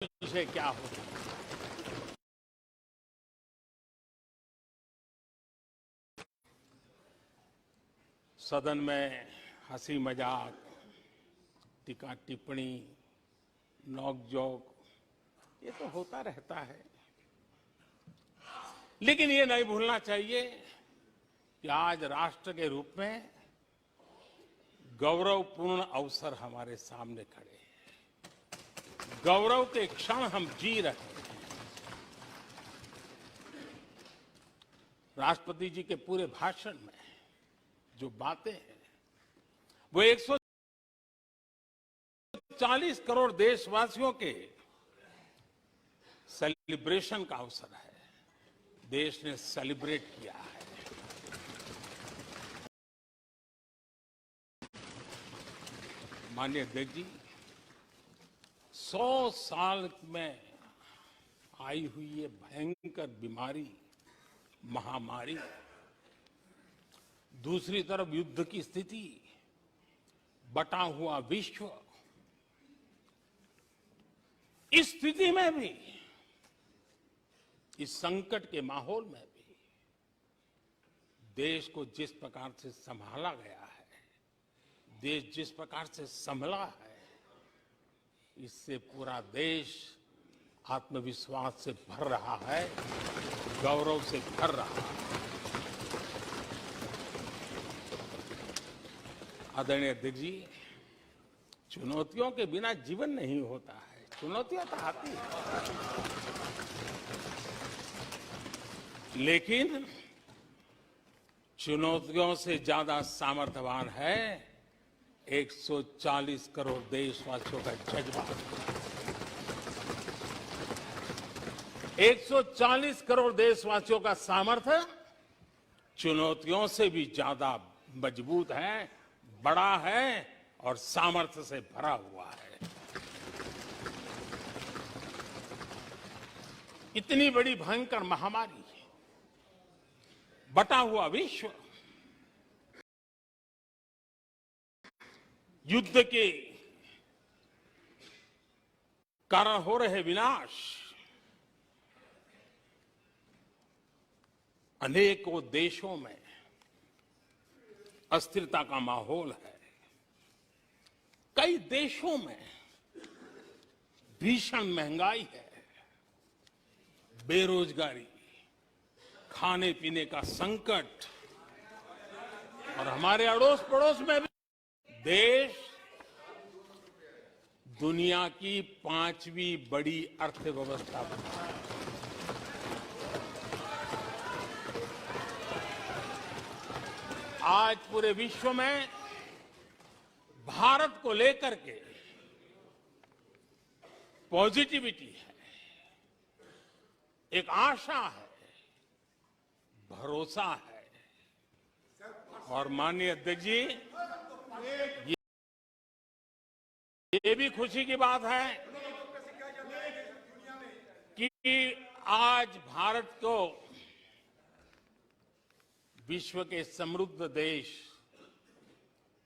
विषय क्या हो। सदन में हंसी मजाक, टीका टिप्पणी, नोक-झोंक ये तो होता रहता है, लेकिन ये नहीं भूलना चाहिए कि आज राष्ट्र के रूप में गौरवपूर्ण अवसर हमारे सामने खड़े हैं। गौरव के क्षण हम जी रहे हैं। राष्ट्रपति जी के पूरे भाषण में जो बातें हैं वो 140 करोड़ देशवासियों के सेलिब्रेशन का अवसर है। देश ने सेलिब्रेट किया है। माननीय अध्यक्ष जी, 100 साल में आई हुई ये भयंकर बीमारी, महामारी, दूसरी तरफ युद्ध की स्थिति, बटा हुआ विश्व, इस स्थिति में भी, इस संकट के माहौल में भी देश को जिस प्रकार से संभाला गया है, देश जिस प्रकार से संभला है, इससे पूरा देश आत्मविश्वास से भर रहा है, गौरव से भर रहा है। आदरणीय अध्यक्ष जी, चुनौतियों के बिना जीवन नहीं होता है। चुनौतियां तो आती हैं, लेकिन चुनौतियों से ज्यादा सामर्थ्यवान है 140 करोड़ देशवासियों का जज्बा। 140 करोड़ देशवासियों का सामर्थ्य चुनौतियों से भी ज्यादा मजबूत है, बड़ा है और सामर्थ्य से भरा हुआ है। इतनी बड़ी भयंकर महामारी, बटा हुआ विश्व, युद्ध के कारण हो रहे विनाश, अनेकों देशों में अस्थिरता का माहौल है। कई देशों में भीषण महंगाई है, बेरोजगारी, खाने पीने का संकट, और हमारे अड़ोस पड़ोस में भी देश दुनिया की 5वीं बड़ी अर्थव्यवस्था बना है। आज पूरे विश्व में भारत को लेकर के पॉजिटिविटी है, एक आशा है, भरोसा है। और माननीय अध्यक्ष जी, ये भी खुशी की बात है कि आज भारत को विश्व के समृद्ध देश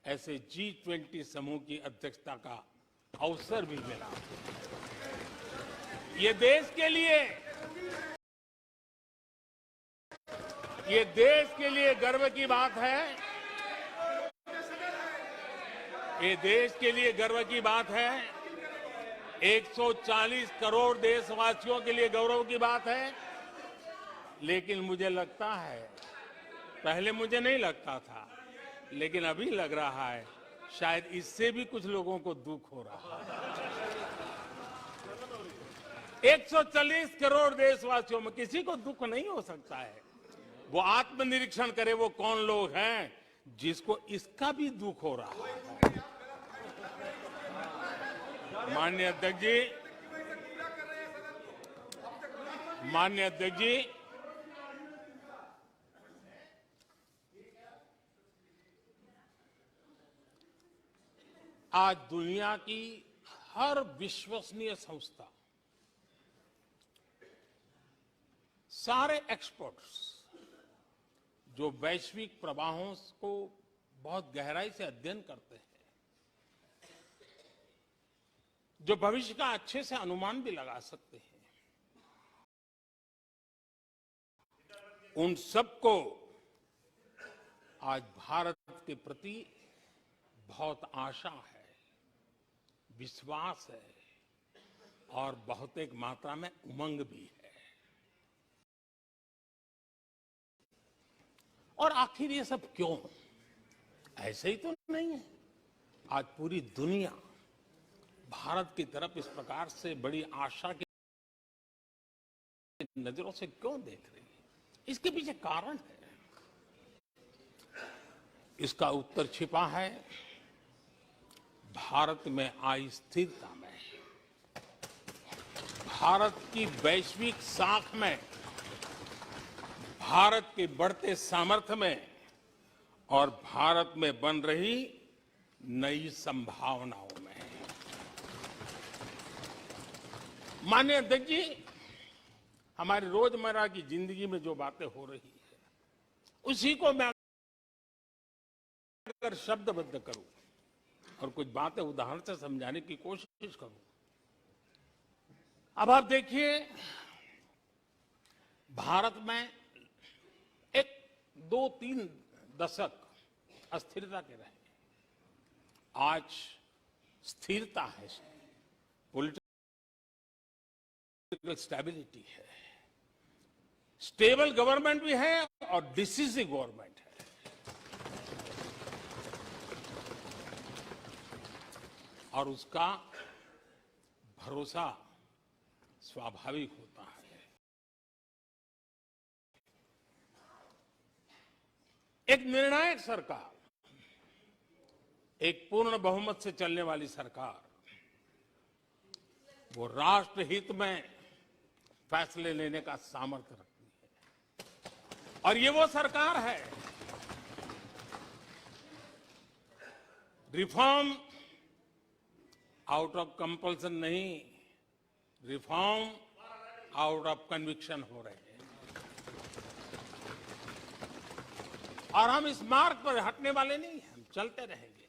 ऐसे G20 समूह की अध्यक्षता का अवसर भी मिला। ये देश के लिए गर्व की बात है। ये देश के लिए गर्व की बात है। 140 करोड़ देशवासियों के लिए गौरव की बात है। लेकिन मुझे लगता है, पहले मुझे नहीं लगता था, लेकिन अभी लग रहा है शायद इससे भी कुछ लोगों को दुख हो रहा है। 140 करोड़ देशवासियों में किसी को दुख नहीं हो सकता है। वो आत्मनिरीक्षण करे, वो कौन लोग हैं जिसको इसका भी दुख हो रहा है। माननीय अध्यक्ष जी, आज दुनिया की हर विश्वसनीय संस्था, सारे एक्सपर्ट्स जो वैश्विक प्रवाहों को बहुत गहराई से अध्ययन करते हैं, जो भविष्य का अच्छे से अनुमान भी लगा सकते हैं, उन सबको आज भारत के प्रति बहुत आशा है, विश्वास है और बहुत एक मात्रा में उमंग भी है। और आखिर ये सब क्यों? ऐसे ही तो नहीं है। आज पूरी दुनिया भारत की तरफ इस प्रकार से बड़ी आशा की नजरों से क्यों देख रही है? इसके पीछे कारण है। इसका उत्तर छिपा है भारत में आई स्थिरता में, भारत की वैश्विक साख में, भारत के बढ़ते सामर्थ्य में और भारत में बन रही नई संभावनाओं में। माननीय अध्यक्ष जी, हमारी रोजमर्रा की जिंदगी में जो बातें हो रही है, उसी को मैं अगर शब्दबद्ध करूं और कुछ बातें उदाहरण से समझाने की कोशिश करूं। अब आप देखिए, भारत में एक 2-3 दशक अस्थिरता के रहे, आज स्थिरता है, पॉलिटिकल स्टेबिलिटी है, स्टेबल गवर्नमेंट भी है और डिसिसिव गवर्नमेंट है। और उसका भरोसा स्वाभाविक होता है। एक निर्णायक सरकार, एक पूर्ण बहुमत से चलने वाली सरकार, वो राष्ट्रहित में फैसले लेने का सामर्थ्य रखती है। और ये वो सरकार है, रिफॉर्म आउट ऑफ कंपल्सन नहीं, रिफॉर्म आउट ऑफ कन्विक्शन हो रहे हैं। और हम इस मार्ग पर हटने वाले नहीं हैं, हम चलते रहेंगे।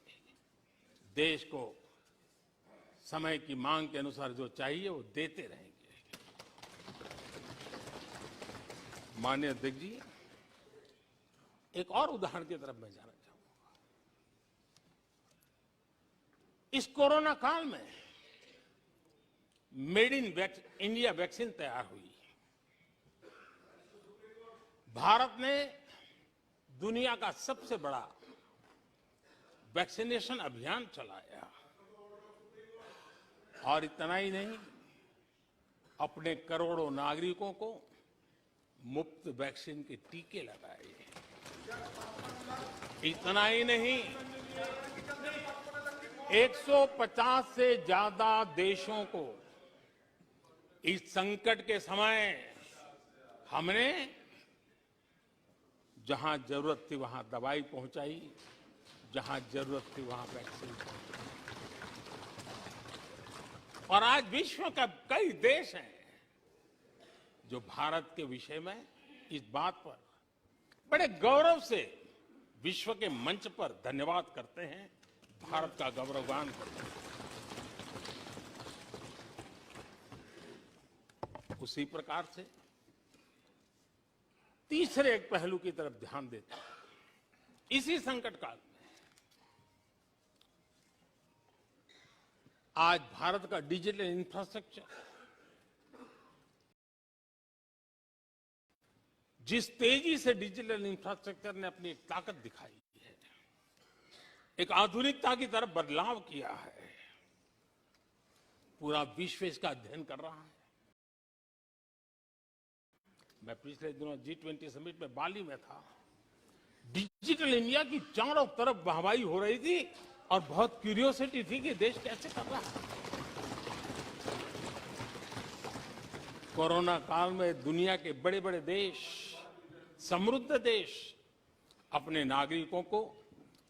देश को समय की मांग के अनुसार जो चाहिए वो देते रहेंगे। माननीय अध्यक्ष जी, एक और उदाहरण की तरफ मैं जाना चाहूंगा। इस कोरोना काल में मेड इन इंडिया वैक्सीन तैयार हुई। भारत ने दुनिया का सबसे बड़ा वैक्सीनेशन अभियान चलाया। और इतना ही नहीं, अपने करोड़ों नागरिकों को मुफ्त वैक्सीन के टीके लगाए। इतना ही नहीं, 150 से ज्यादा देशों को इस संकट के समय हमने जहां जरूरत थी वहां दवाई पहुंचाई, जहां जरूरत थी वहां वैक्सीन पहुंचाई। और आज विश्व के कई देश हैं जो भारत के विषय में इस बात पर बड़े गौरव से विश्व के मंच पर धन्यवाद करते हैं, भारत का गौरवगान करते हैं। उसी प्रकार से तीसरे एक पहलू की तरफ ध्यान देते हैं। इसी संकट काल में आज भारत का डिजिटल इंफ्रास्ट्रक्चर जिस तेजी से डिजिटल इंफ्रास्ट्रक्चर ने अपनी एक ताकत दिखाई है, एक आधुनिकता की तरफ बदलाव किया है, पूरा विश्व इसका अध्ययन कर रहा है। मैं पिछले दिनों G20 समिट में बाली में था। डिजिटल इंडिया की चारों तरफ वाहवाही हो रही थी और बहुत क्यूरियोसिटी थी कि देश कैसे कर रहा है। कोरोना काल में दुनिया के बड़े बड़े देश, समृद्ध देश अपने नागरिकों को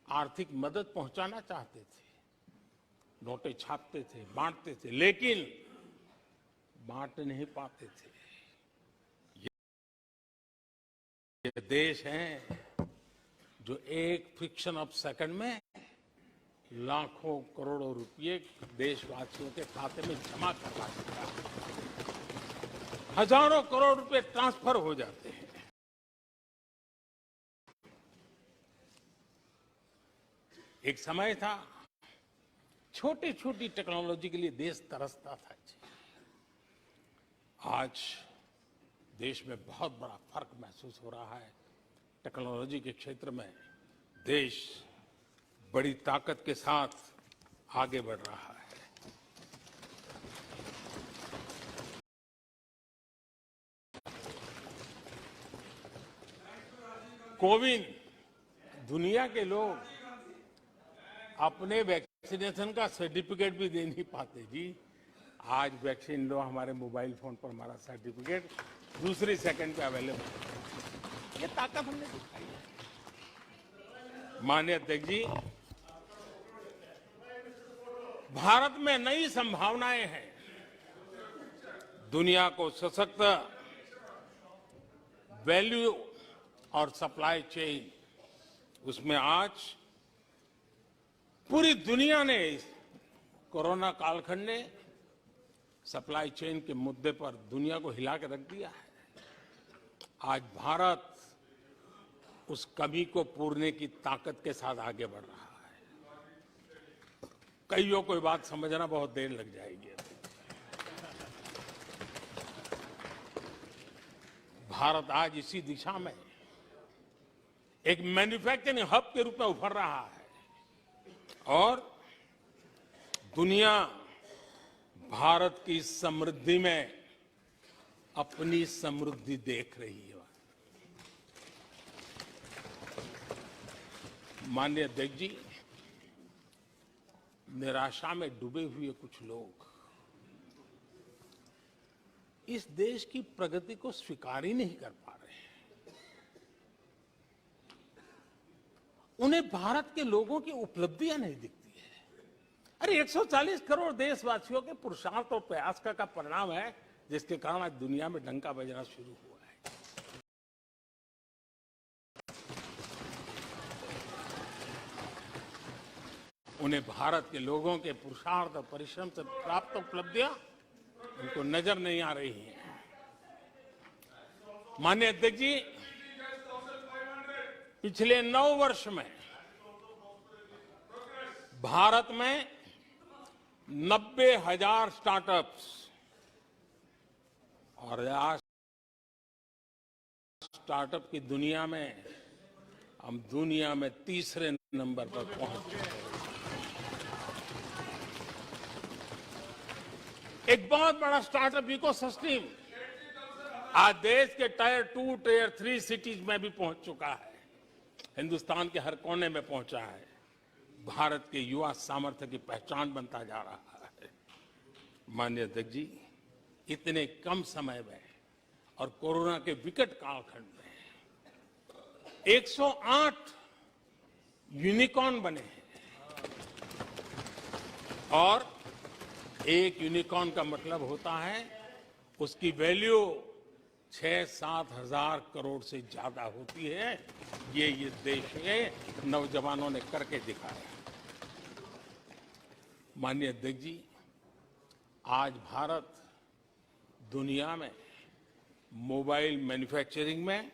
आर्थिक मदद पहुंचाना चाहते थे, नोटें छापते थे, बांटते थे, लेकिन बांट नहीं पाते थे। ये देश हैं जो एक फ्रिक्शन ऑफ सेकंड में लाखों करोड़ों रुपए देशवासियों के खाते में जमा करवा चुका है। हजारों करोड़ रुपए ट्रांसफर हो जाते हैं। एक समय था छोटी छोटी टेक्नोलॉजी के लिए देश तरसता था। आज देश में बहुत बड़ा फर्क महसूस हो रहा है। टेक्नोलॉजी के क्षेत्र में देश बड़ी ताकत के साथ आगे बढ़ रहा है। कोविन दुनिया के लोग अपने वैक्सीनेशन का सर्टिफिकेट भी दे नहीं पाते जी। आज वैक्सीन लो, हमारे मोबाइल फोन पर हमारा सर्टिफिकेट दूसरी सेकंड पे अवेलेबल है। ये ताकत हमने दिखाई है। माननीय अध्यक्ष जी, भारत में नई संभावनाएं हैं। दुनिया को सशक्त वैल्यू और सप्लाई चेन, उसमें आज पूरी दुनिया ने कोरोना कालखंड ने सप्लाई चेन के मुद्दे पर दुनिया को हिला के रख दिया है। आज भारत उस कमी को पूरने की ताकत के साथ आगे बढ़ रहा है। कईयों को बात समझना बहुत देर लग जाएगी। भारत आज इसी दिशा में एक मैन्युफैक्चरिंग हब के रूप में उभर रहा है और दुनिया भारत की समृद्धि में अपनी समृद्धि देख रही है। माननीय अध्यक्ष जी, निराशा में डूबे हुए कुछ लोग इस देश की प्रगति को स्वीकार ही नहीं कर पा रहे हैं। उन्हें भारत के लोगों की उपलब्धियां नहीं दिखती है। अरे 140 करोड़ देशवासियों के पुरुषार्थ और प्रयास का परिणाम है, जिसके कारण आज दुनिया में डंका बजना शुरू हुआ है। उन्हें भारत के लोगों के पुरुषार्थ और परिश्रम से प्राप्त उपलब्धियां उनको नजर नहीं आ रही हैं। माननीय अध्यक्ष जी, पिछले 9 वर्ष में भारत में 90,000 स्टार्टअप्स और आज स्टार्टअप की दुनिया में हम दुनिया में तीसरे नंबर पर पहुंच चुके हैं। एक बहुत बड़ा स्टार्टअप इकोसिस्टम आज देश के टायर 2, टायर 3 सिटीज में भी पहुंच चुका है। हिंदुस्तान के हर कोने में पहुंचा है। भारत के युवा सामर्थ्य की पहचान बनता जा रहा है। माननीय अध्यक्ष जी, इतने कम समय में और कोरोना के विकट कालखंड में 108 यूनिकॉर्न बने हैं और एक यूनिकॉर्न का मतलब होता है उसकी वैल्यू 6-7 हजार करोड़ से ज्यादा होती है। ये देश के नौजवानों ने करके दिखाया। माननीय अध्यक्ष जी, आज भारत दुनिया में मोबाइल मैन्युफैक्चरिंग में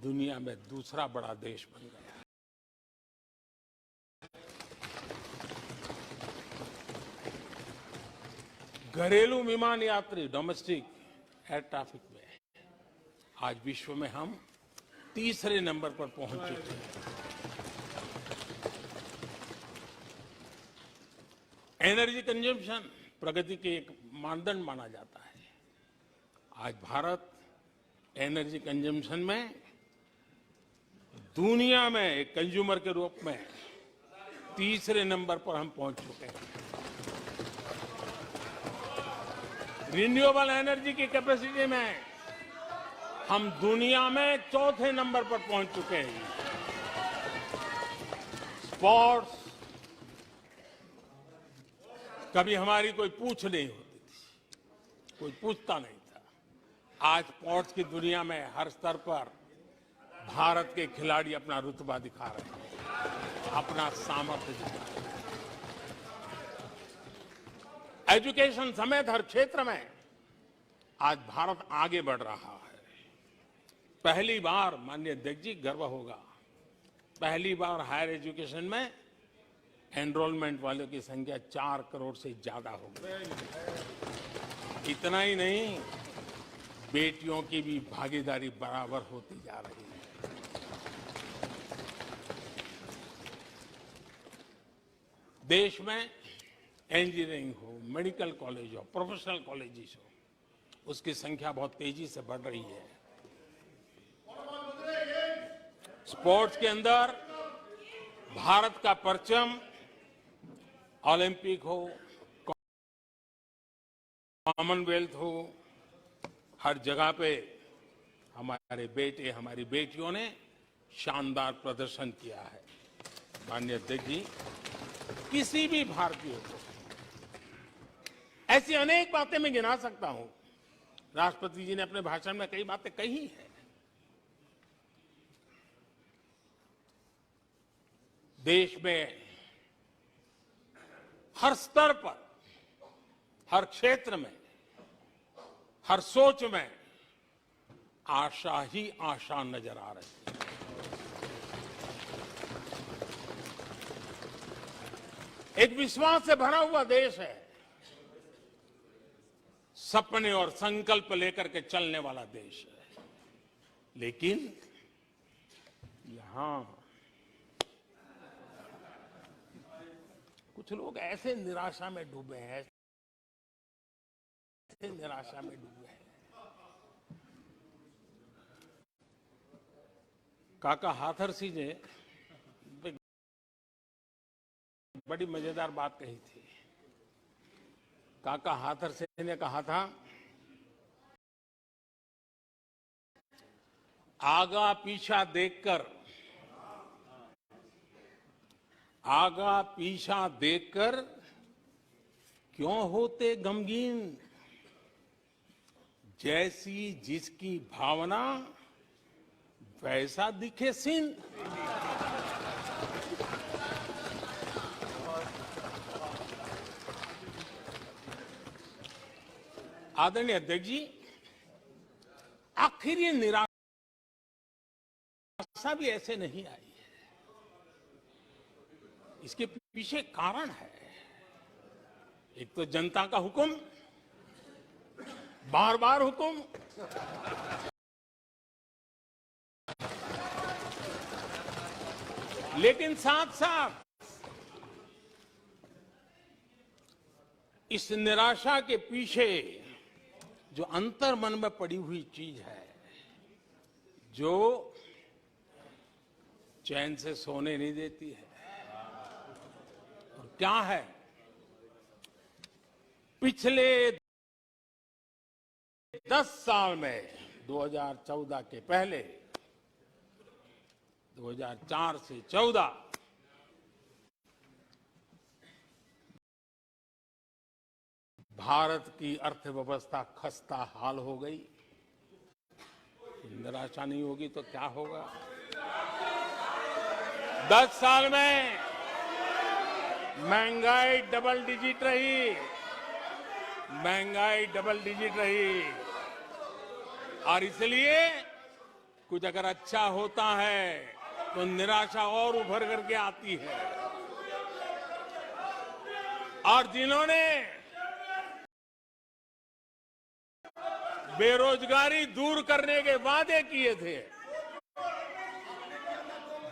दुनिया में दूसरा बड़ा देश बन गया। घरेलू विमान यात्री डोमेस्टिक एयर ट्रैफिक में आज विश्व में हम तीसरे नंबर पर पहुंच चुके हैं। एनर्जी कंजम्पशन प्रगति के एक मानदंड माना जाता है। आज भारत एनर्जी कंजम्पशन में दुनिया में एक कंज्यूमर के रूप में तीसरे नंबर पर हम पहुंच चुके हैं। रिन्यूएबल एनर्जी की कैपेसिटी में हम दुनिया में चौथे नंबर पर पहुंच चुके हैं। स्पोर्ट्स कभी हमारी कोई पूछ नहीं होती थी, कोई पूछता नहीं था। आज स्पोर्ट्स की दुनिया में हर स्तर पर भारत के खिलाड़ी अपना रुतबा दिखा रहे हैं। अपना सामर्थ्य जुटाए। एजुकेशन समेत हर क्षेत्र में आज भारत आगे बढ़ रहा है। पहली बार, माननीय अध्यक्ष जी, गर्व होगा, पहली बार हायर एजुकेशन में एनरोलमेंट वालों की संख्या 4 करोड़ से ज्यादा हो गई। इतना ही नहीं, बेटियों की भी भागीदारी बराबर होती जा रही है। देश में इंजीनियरिंग हो, मेडिकल कॉलेज हो, प्रोफेशनल कॉलेजेस हो, उसकी संख्या बहुत तेजी से बढ़ रही है। स्पोर्ट्स के अंदर भारत का परचम, ओलंपिक हो, कॉमनवेल्थ हो, हर जगह पे हमारे बेटे, हमारी बेटियों ने शानदार प्रदर्शन किया है। माननीय अध्यक्ष जी, किसी भी भारतीय को ऐसी अनेक बातें मैं गिना सकता हूं। राष्ट्रपति जी ने अपने भाषण में कई बातें कही हैं। देश में हर स्तर पर, हर क्षेत्र में, हर सोच में आशा ही आशा नजर आ रही है। एक विश्वास से भरा हुआ देश है, सपने और संकल्प लेकर के चलने वाला देश है। लेकिन यहां कुछ लोग ऐसे निराशा में डूबे हैं, ऐसे निराशा में डूबे हैं। काका हाथरसी ने बड़ी मजेदार बात कही थी। काका हाथरसी ने कहा था, आगा पीछा देखकर, आगा पीछा देखकर क्यों होते गमगीन, जैसी जिसकी भावना वैसा दिखे सिन। आदरणीय अध्यक्ष जी, आखिर ये निराशा भी ऐसे नहीं आई है। इसके पीछे कारण है। एक तो जनता का हुक्म, बार बार हुक्म, लेकिन साथ साथ इस निराशा के पीछे जो अंतर मन में पड़ी हुई चीज है, जो चैन से सोने नहीं देती है, और क्या है? पिछले 10 साल में, 2014 के पहले, 2004 से 14, भारत की अर्थव्यवस्था खस्ता हाल हो गई। निराशा नहीं होगी तो क्या होगा? 10 साल में महंगाई डबल डिजिट रही, महंगाई डबल डिजिट रही। और इसलिए कुछ अगर अच्छा होता है तो निराशा और उभर करके आती है। और जिन्होंने बेरोजगारी दूर करने के वादे किए थे,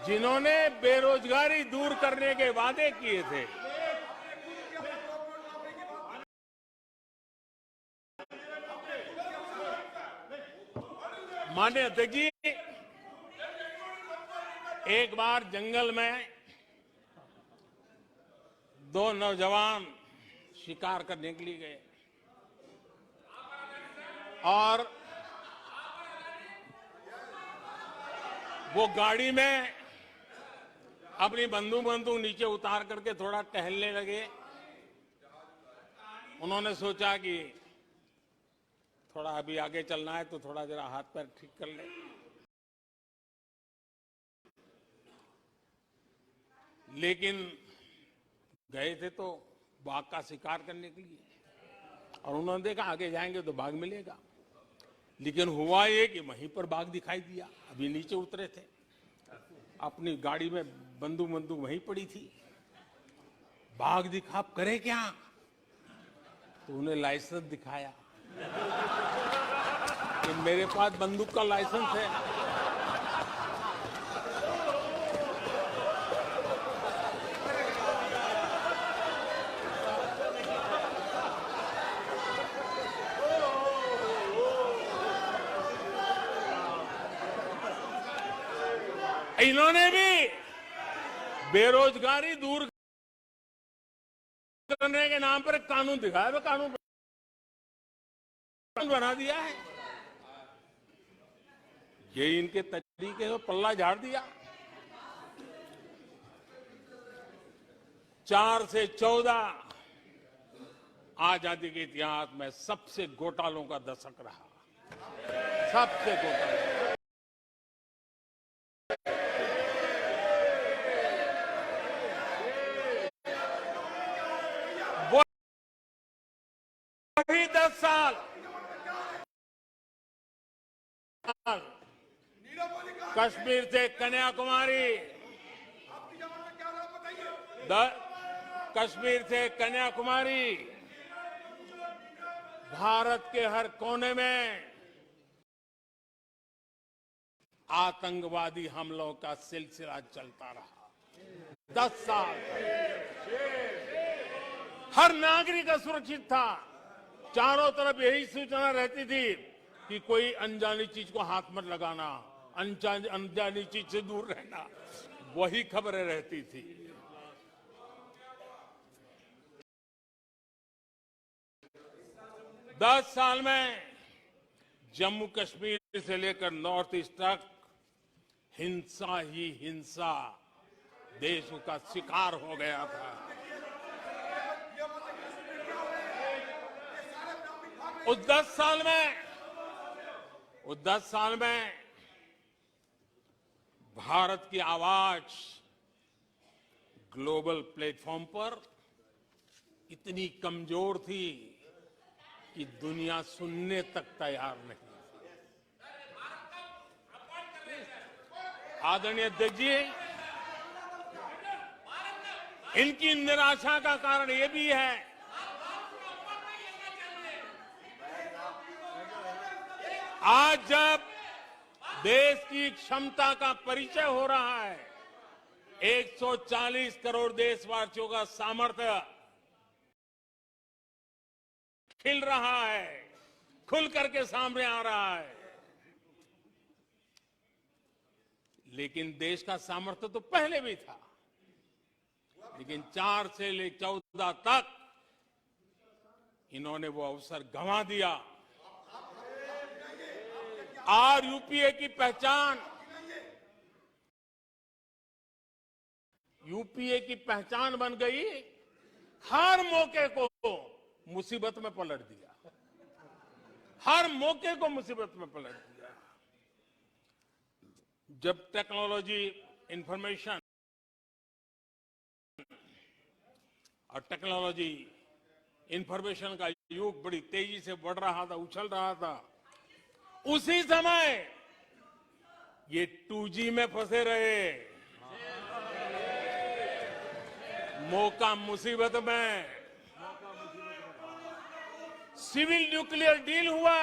जिन्होंने बेरोजगारी दूर करने के वादे किए थे, माननीय अध्यक्ष जी, एक बार जंगल में 2 नौजवान शिकार करने के लिए गए और वो गाड़ी में अपनी बंदूक नीचे उतार करके थोड़ा टहलने लगे। उन्होंने सोचा कि थोड़ा अभी आगे चलना है तो थोड़ा जरा हाथ पैर ठीक कर ले। लेकिन गए थे तो बाघ का शिकार करने के लिए, और उन्होंने देखा आगे जाएंगे तो बाघ मिलेगा। लेकिन हुआ ये कि वहीं पर बाघ दिखाई दिया। अभी नीचे उतरे थे, अपनी गाड़ी में बंदूक वहीं पड़ी थी। बाघ दिखा, अब करे क्या? तो उन्हें लाइसेंस दिखाया कि मेरे पास बंदूक का लाइसेंस है। इन्होंने भी बेरोजगारी दूर करने के नाम पर एक कानून दिखाया, वो कानून बना दिया है। ये इनके तरीके से पल्ला झाड़ दिया। 4 से 14 आजादी के इतिहास में सबसे घोटालों का दशक रहा, सबसे घोटाला। वही 10 साल कश्मीर से कन्याकुमारी, कश्मीर से कन्याकुमारी, भारत के हर कोने में आतंकवादी हमलों का सिलसिला चलता रहा। 10 साल हर नागरिक असुरक्षित था। चारों तरफ यही सूचना रहती थी कि कोई अनजानी चीज को हाथ मत लगाना, अनजानी चीज से दूर रहना, वही खबरें रहती थी। दस साल में जम्मू कश्मीर से लेकर नॉर्थ ईस्ट तक हिंसा ही हिंसा देश का शिकार हो गया था। उस 10 साल में भारत की आवाज ग्लोबल प्लेटफॉर्म पर इतनी कमजोर थी कि दुनिया सुनने तक तैयार नहीं। आदरणीय अध्यक्ष जी, इनकी निराशा का कारण यह भी है आज जब देश की क्षमता का परिचय हो रहा है, 140 करोड़ देशवासियों का सामर्थ्य खिल रहा है, खुल करके सामने आ रहा है। लेकिन देश का सामर्थ्य तो पहले भी था, लेकिन 4 से लेकर 14 तक इन्होंने वो अवसर गंवा दिया। और यूपीए की पहचान बन गई, हर मौके को मुसीबत में पलट दिया, हर मौके को मुसीबत में पलट दिया। जब टेक्नोलॉजी, इंफॉर्मेशन और टेक्नोलॉजी, इंफॉर्मेशन का युग बड़ी तेजी से बढ़ रहा था, उछल रहा था, उसी समय ये 2G में फंसे रहे, मौका मुसीबत में। सिविल न्यूक्लियर डील हुआ,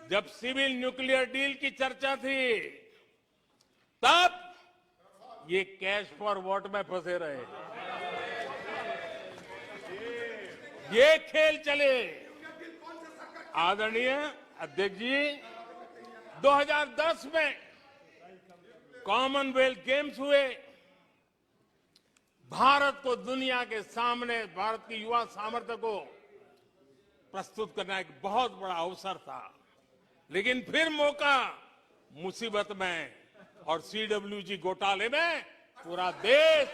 जब सिविल न्यूक्लियर डील की चर्चा थी, तब ये कैश फॉर वॉट में फंसे रहे। ये खेल चले। आदरणीय अध्यक्ष जी, 2010 में कॉमनवेल्थ गेम्स हुए। भारत को दुनिया के सामने, भारत की युवा सामर्थ्य को प्रस्तुत करना एक बहुत बड़ा अवसर था, लेकिन फिर मौका मुसीबत में, और CWG घोटाले में पूरा देश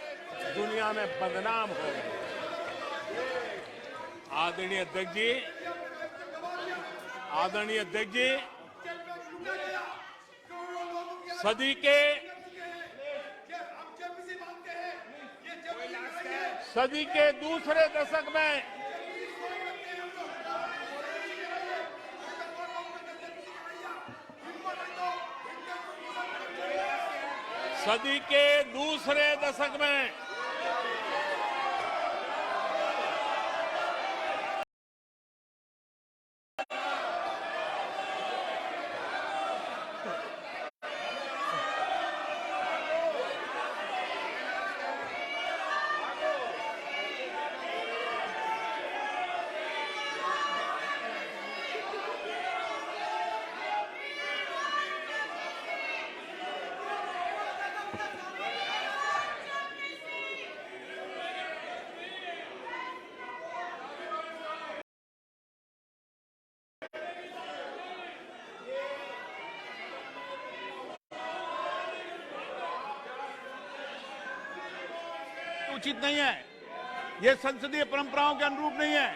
दुनिया में बदनाम हो गया। आदरणीय अध्यक्ष जी, सदी के सदी के दूसरे दशक में उचित नहीं है। यह संसदीय परंपराओं के अनुरूप नहीं है।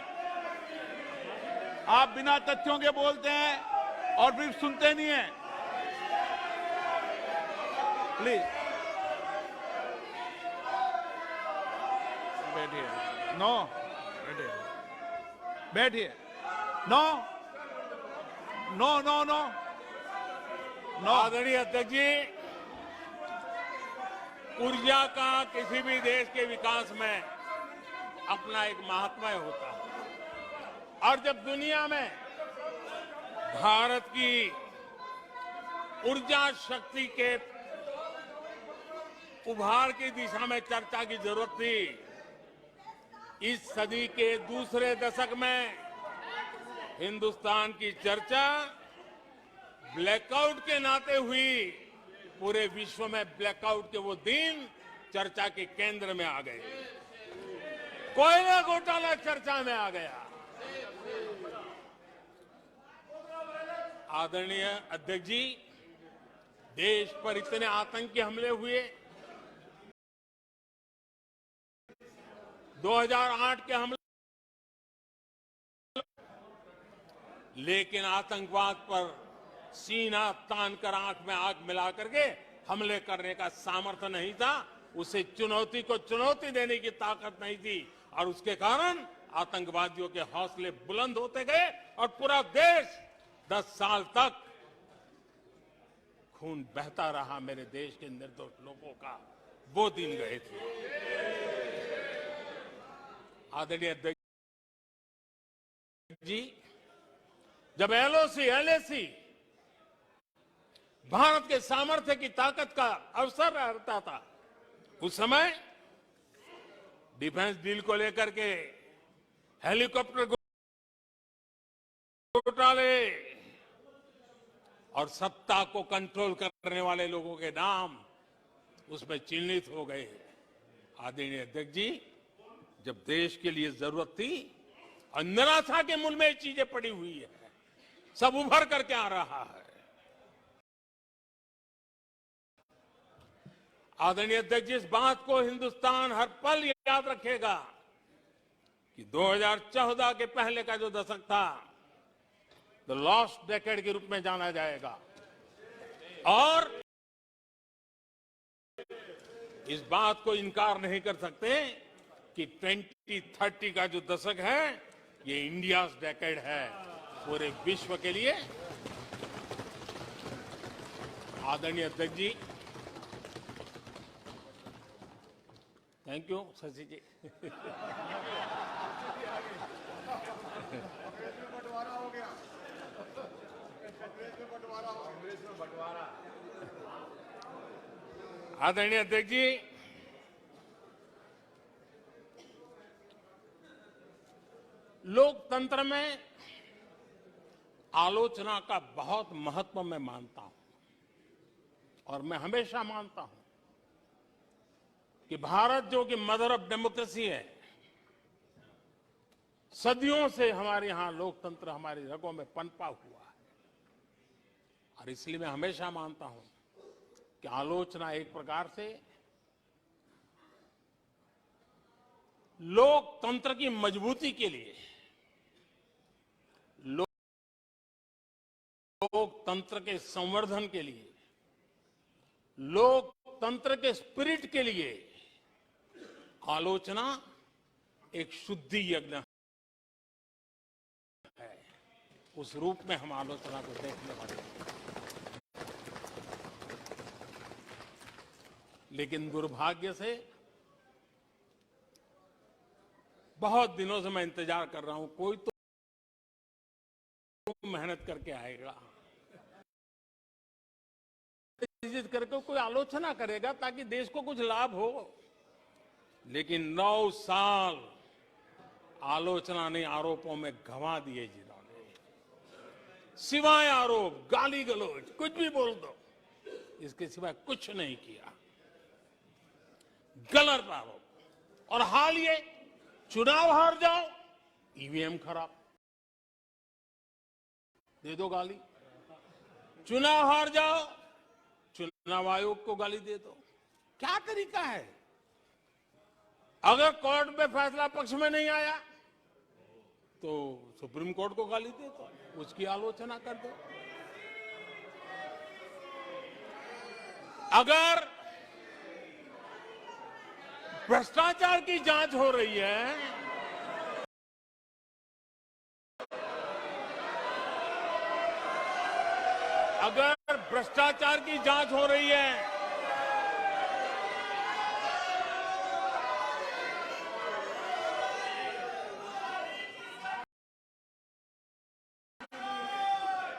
आप बिना तथ्यों के बोलते हैं और फिर सुनते नहीं हैं। प्लीज बैठिए। नो, बैठिए, बैठिए। No no no no no. आदरणीय अध्यक्ष जी, ऊर्जा का किसी भी देश के विकास में अपना एक महात्म्य होता है और जब दुनिया में भारत की ऊर्जा शक्ति के उभार की दिशा में चर्चा की जरूरत थी, इस सदी के दूसरे दशक में हिंदुस्तान की चर्चा ब्लैकआउट के नाते हुई। पूरे विश्व में ब्लैकआउट के वो दिन चर्चा के केंद्र में आ गए। कोयला घोटाला चर्चा में आ गया। आदरणीय अध्यक्ष जी, देश पर इतने आतंकी हमले हुए, 2008 के हमले, लेकिन आतंकवाद पर सीना तान कर आंख में आंख मिला करके हमले करने का सामर्थ्य नहीं था। उसे चुनौती को चुनौती देने की ताकत नहीं थी और उसके कारण आतंकवादियों के हौसले बुलंद होते गए और पूरा देश 10 साल तक खून बहता रहा। मेरे देश के निर्दोष लोगों का वो दिन गए थे। आदरणीय अध्यक्ष जी, जब एलओसी एलएसी भारत के सामर्थ्य की ताकत का अवसर रहता था, उस समय डिफेंस डील को लेकर के हेलीकॉप्टर घोटाले और सत्ता को कंट्रोल करने वाले लोगों के नाम उसमें चिन्हित हो गए। आदरणीय अध्यक्ष जी, जब देश के लिए जरूरत थी और निराशा के मूल में ये चीजें पड़ी हुई है, सब उभर करके आ रहा है। आदरणीय अध्यक्ष जी, इस बात को हिंदुस्तान हर पल याद रखेगा कि 2014 के पहले का जो दशक था, द लॉस्ट डेकेड के रूप में जाना जाएगा। और इस बात को इनकार नहीं कर सकते कि 2030 का जो दशक है, ये इंडिया डेकेड है पूरे विश्व के लिए। आदरणीय अध्यक्ष जी, थैंक यू शशि जी। आदरणीय अध्यक्ष जी, लोकतंत्र में आलोचना का बहुत महत्व मैं मानता हूं और मैं हमेशा मानता हूं कि भारत जो कि मदर ऑफ डेमोक्रेसी है, सदियों से हमारे यहां लोकतंत्र हमारी रगों में पनपा हुआ है और इसलिए मैं हमेशा मानता हूं कि आलोचना एक प्रकार से लोकतंत्र की मजबूती के लिए, लोकतंत्र के संवर्धन के लिए, लोकतंत्र के स्पिरिट के लिए आलोचना एक शुद्धि यज्ञ है, उस रूप में हम आलोचना को देखने वाले हैं। लेकिन दुर्भाग्य से बहुत दिनों से मैं इंतजार कर रहा हूं, कोई तो मेहनत करके आएगा, करके कोई आलोचना करेगा ताकि देश को कुछ लाभ हो। लेकिन 9 साल आलोचना नहीं, आरोपों में गंवा दिए जिन्होंने, सिवाय आरोप, गाली गलौज, कुछ भी बोल दो, इसके सिवाय कुछ नहीं किया। गलत आरोप। और हाल ये चुनाव हार जाओ, ईवीएम खराब, दे दो गाली। चुनाव हार जाओ, चुनाव आयोग को गाली दे दो। क्या तरीका है? अगर कोर्ट में फैसला पक्ष में नहीं आया तो सुप्रीम कोर्ट को गाली दे दो, उसकी आलोचना कर दो। अगर भ्रष्टाचार की जांच हो रही है, अगर भ्रष्टाचार की जांच हो रही है,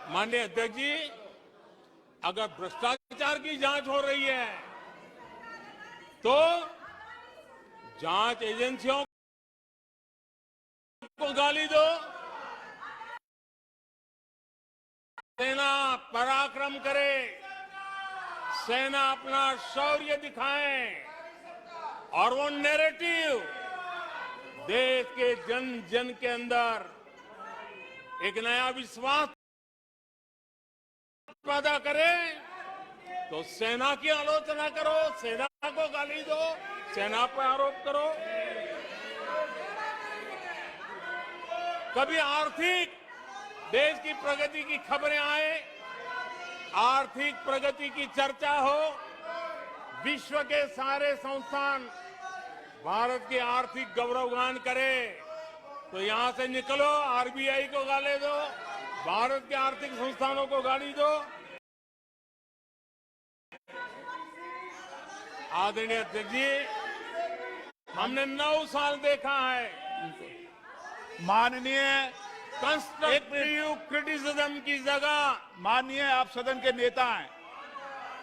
माननीय अध्यक्ष जी, अगर भ्रष्टाचार की जांच हो रही है तो जांच एजेंसियों को गाली दो, सेना पराक्रम करे, सेना अपना शौर्य दिखाए और वो नैरेटिव देश के जन जन के अंदर एक नया विश्वास पैदा करे। तो सेना की आलोचना करो, सेना को गाली दो, सेना पर आरोप करो। कभी आर्थिक देश की प्रगति की खबरें आए, आर्थिक प्रगति की चर्चा हो, विश्व के सारे संस्थान भारत के आर्थिक गौरवगान करे, तो यहां से निकलो, आरबीआई को गाली दो, भारत के आर्थिक संस्थानों को गाली दो। आदरणीय अध्यक्ष जी, हमने 9 साल देखा है, माननीय कंस्ट्रक्टिव क्रिटिसिज्म की जगह, माननीय आप सदन के नेता हैं,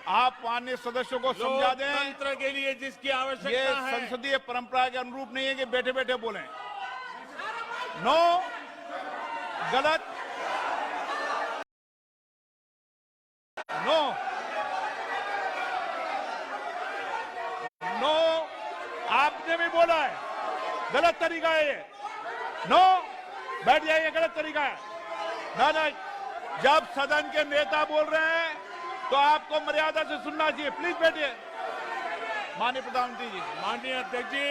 आप माननीय सदस्यों को समझा दें, लोकतंत्र के लिए जिसकी ये आवश्यकता है, संसदीय परंपरा के अनुरूप नहीं है कि बैठे बैठे बोलें। नो, गलत, नो, नो, आपने भी बोला है, गलत तरीका है ये। नो, बैठ जाइए, गलत तरीका है। ना, जब सदन के नेता बोल रहे हैं तो आपको मर्यादा से सुनना चाहिए। प्लीज बैठिए। माननीय प्रधानमंत्री जी। माननीय अध्यक्ष जी,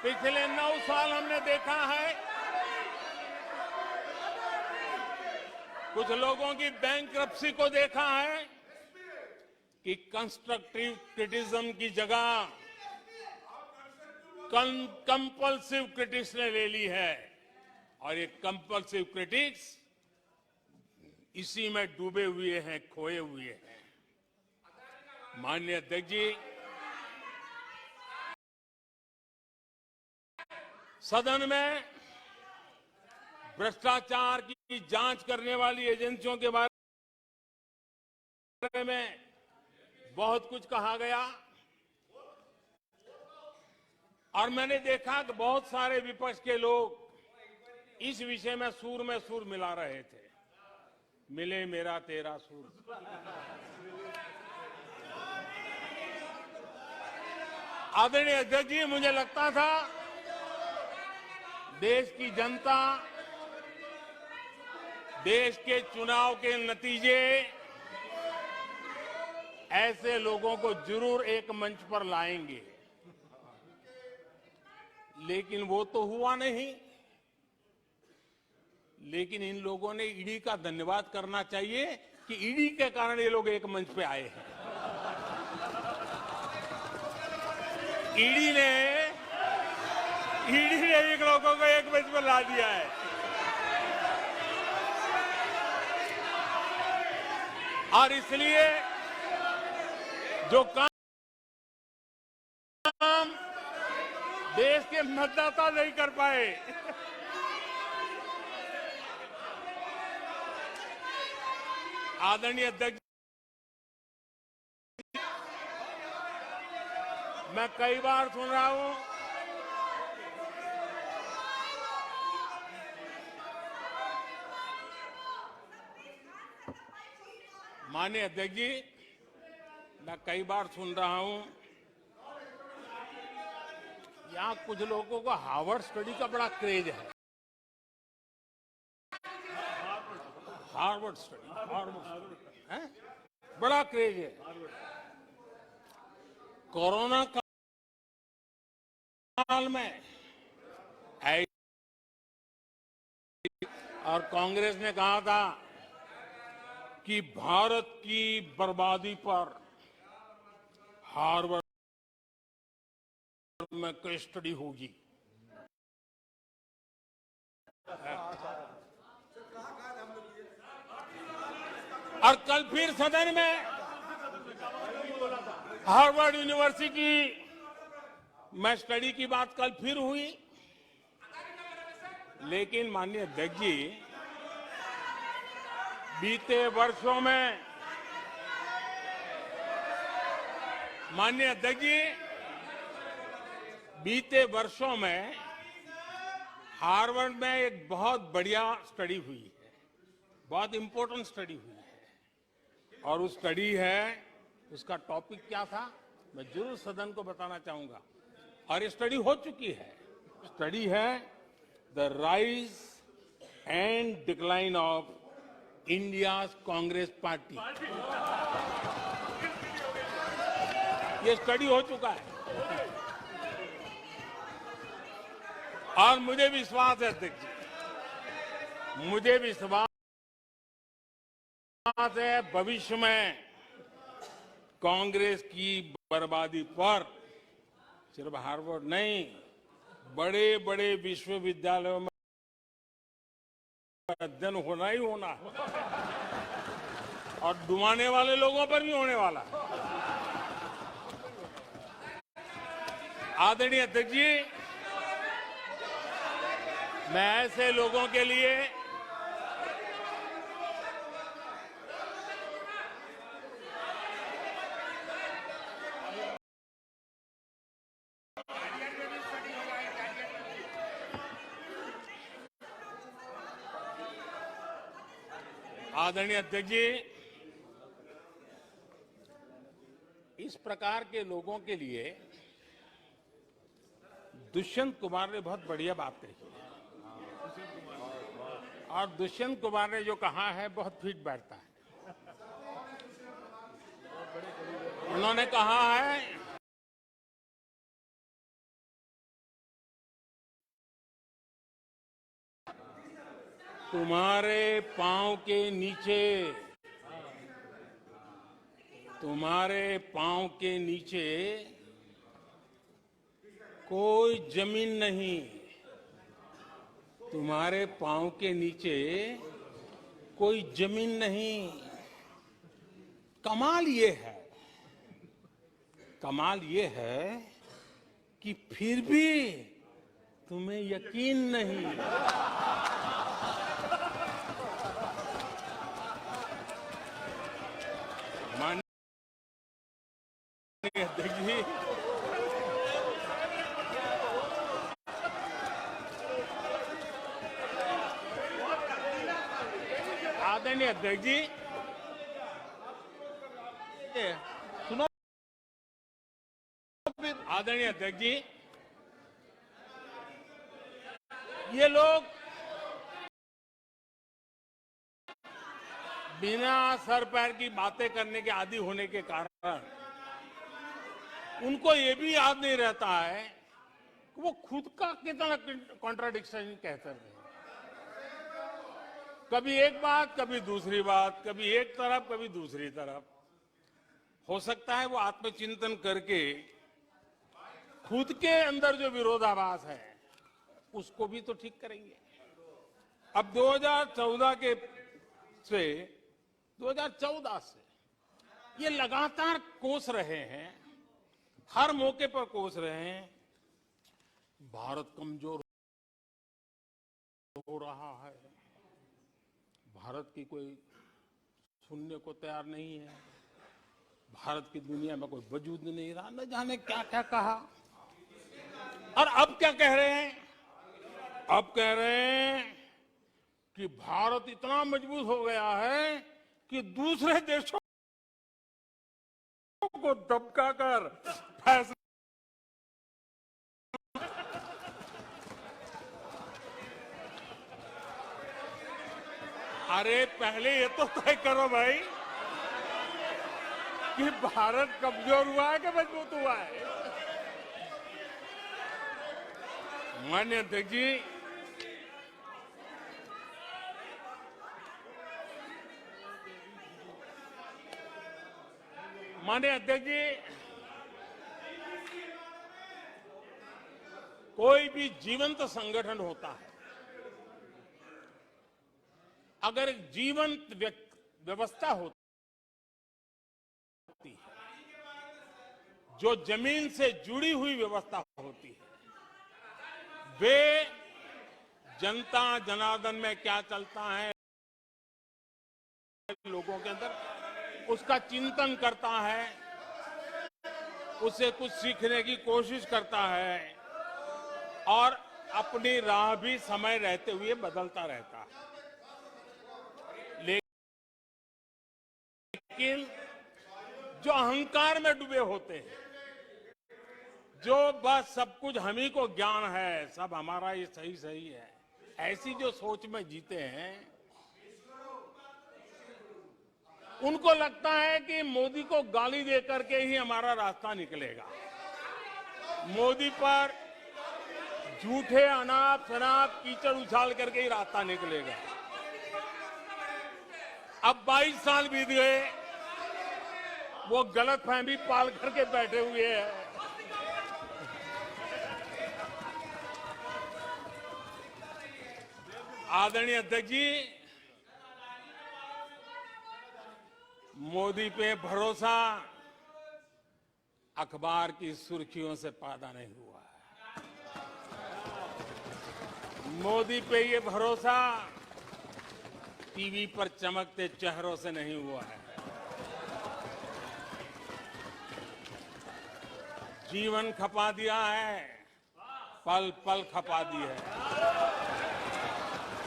पिछले 9 साल हमने देखा है, कुछ लोगों की बैंक्रप्सी को देखा है कि कंस्ट्रक्टिव क्रिटिसिज्म की जगह कंपल्सिव क्रिटिक्स ने ले ली है, और ये कंपल्सिव क्रिटिक्स इसी में डूबे हुए हैं, खोए हुए हैं। माननीय अध्यक्ष जी, सदन में भ्रष्टाचार की जांच करने वाली एजेंसियों के बारे में बहुत कुछ कहा गया, और मैंने देखा कि बहुत सारे विपक्ष के लोग इस विषय में सुर मिला रहे थे। मिले मेरा तेरा सुर। आदरणीय अध्यक्ष जी, मुझे लगता था देश की जनता, देश के चुनाव के नतीजे ऐसे लोगों को जरूर एक मंच पर लाएंगे, लेकिन वो तो हुआ नहीं। लेकिन इन लोगों ने ईडी का धन्यवाद करना चाहिए कि ईडी के कारण ये लोग एक मंच पे आए हैं। ईडी ने ईडी ने एक लोगों को एक बेंच पर ला दिया है। और इसलिए जो काम देश के मतदाता नहीं कर पाए, आदरणीय अध्यक्ष, मैं कई बार सुन रहा हूं माननीय अध्यक्ष जी, मैं कई बार सुन रहा हूं यहां कुछ लोगों को हार्वर्ड स्टडी का बड़ा क्रेज है। हार्वर्ड स्टडी है, बड़ा क्रेज है। कोरोना काल में और कांग्रेस ने कहा था कि भारत की बर्बादी पर हार्वर्ड में केस स्टडी होगी। और कल फिर सदन में हार्वर्ड यूनिवर्सिटी में स्टडी की बात कल फिर हुई। लेकिन माननीय अध्यक्ष जी, बीते वर्षों में माननीय अध्यक्ष जी, बीते वर्षों में हार्वर्ड में एक बहुत बढ़िया स्टडी हुई है, बहुत इंपॉर्टेंट स्टडी हुई है। और उस स्टडी है, उसका टॉपिक क्या था मैं जरूर सदन को बताना चाहूंगा। और ये स्टडी हो चुकी है। स्टडी है the rise and decline of India Congress party. ये स्टडी हो चुका है और मुझे विश्वास है अध्यक्ष जी, मुझे विश्वास है भविष्य में कांग्रेस की बर्बादी पर सिर्फ हार्वर्ड नहीं, बड़े बड़े विश्वविद्यालयों में अध्ययन होना ही होना है और डुबाने वाले लोगों पर भी होने वाला है। आदरणीय अध्यक्ष जी, मैं ऐसे लोगों के लिए आदरणीय अध्यक्ष जी, इस प्रकार के लोगों के लिए दुष्यंत कुमार ने बहुत बढ़िया बात कही है और दुष्यंत कुमार ने जो कहा है बहुत फिट बैठता है। उन्होंने कहा है तुम्हारे पांव के नीचे, तुम्हारे पांव के नीचे कोई जमीन नहीं, तुम्हारे पांव के नीचे कोई जमीन नहीं। कमाल ये है, कमाल ये है कि फिर भी तुम्हें यकीन नहीं। माननीय अध्यक्ष जी, आदरणीय अध्यक्ष जी, सुनो, आदरणीय अध्यक्ष जी, ये लोग बिना सर पैर की बातें करने के आदी होने के कारण उनको ये भी याद नहीं रहता है कि वो खुद का कितना कॉन्ट्राडिक्शन कहते हैं। कभी एक बात, कभी दूसरी बात, कभी एक तरफ, कभी दूसरी तरफ। हो सकता है वो आत्मचिंतन करके खुद के अंदर जो विरोधाभास है उसको भी तो ठीक करेंगे। अब 2014 के से 2014 से ये लगातार कोस रहे हैं, हर मौके पर कोस रहे हैं, भारत कमजोर हो रहा है, भारत की कोई सुनने को तैयार नहीं है, भारत की दुनिया में कोई वजूद नहीं रहा, न जाने क्या क्या कहा। और अब क्या कह रहे हैं? अब कह रहे हैं कि भारत इतना मजबूत हो गया है कि दूसरे देशों को दबकाकर फैसला। अरे पहले ये तो तय करो भाई कि भारत कमजोर हुआ है कि मजबूत हुआ है। माननीय अध्यक्ष जी, माननीय अध्यक्ष जी, कोई भी जीवंत संगठन होता है, अगर एक जीवंत व्यवस्था होती है, जो जमीन से जुड़ी हुई व्यवस्था होती है, वे जनता जनार्दन में क्या चलता है लोगों के अंदर, उसका चिंतन करता है, उससे कुछ सीखने की कोशिश करता है और अपनी राह भी समय रहते हुए बदलता रहता है। लेकिन जो अहंकार में डूबे होते हैं, जो बस सब कुछ हम ही को ज्ञान है, सब हमारा ये सही सही है, ऐसी जो सोच में जीते हैं, उनको लगता है कि मोदी को गाली दे करके ही हमारा रास्ता निकलेगा, मोदी पर झूठे अनाप शनाप कीचड़ उछाल करके ही रास्ता निकलेगा। अब 22 साल बीत गए, वो गलतफहमी पाल करके बैठे हुए हैं। आदरणीय अध्यक्ष जी, मोदी पे भरोसा अखबार की सुर्खियों से पैदा नहीं हुआ है। मोदी पे ये भरोसा टीवी पर चमकते चेहरों से नहीं हुआ है। जीवन खपा दिया है, पल पल खपा दी है,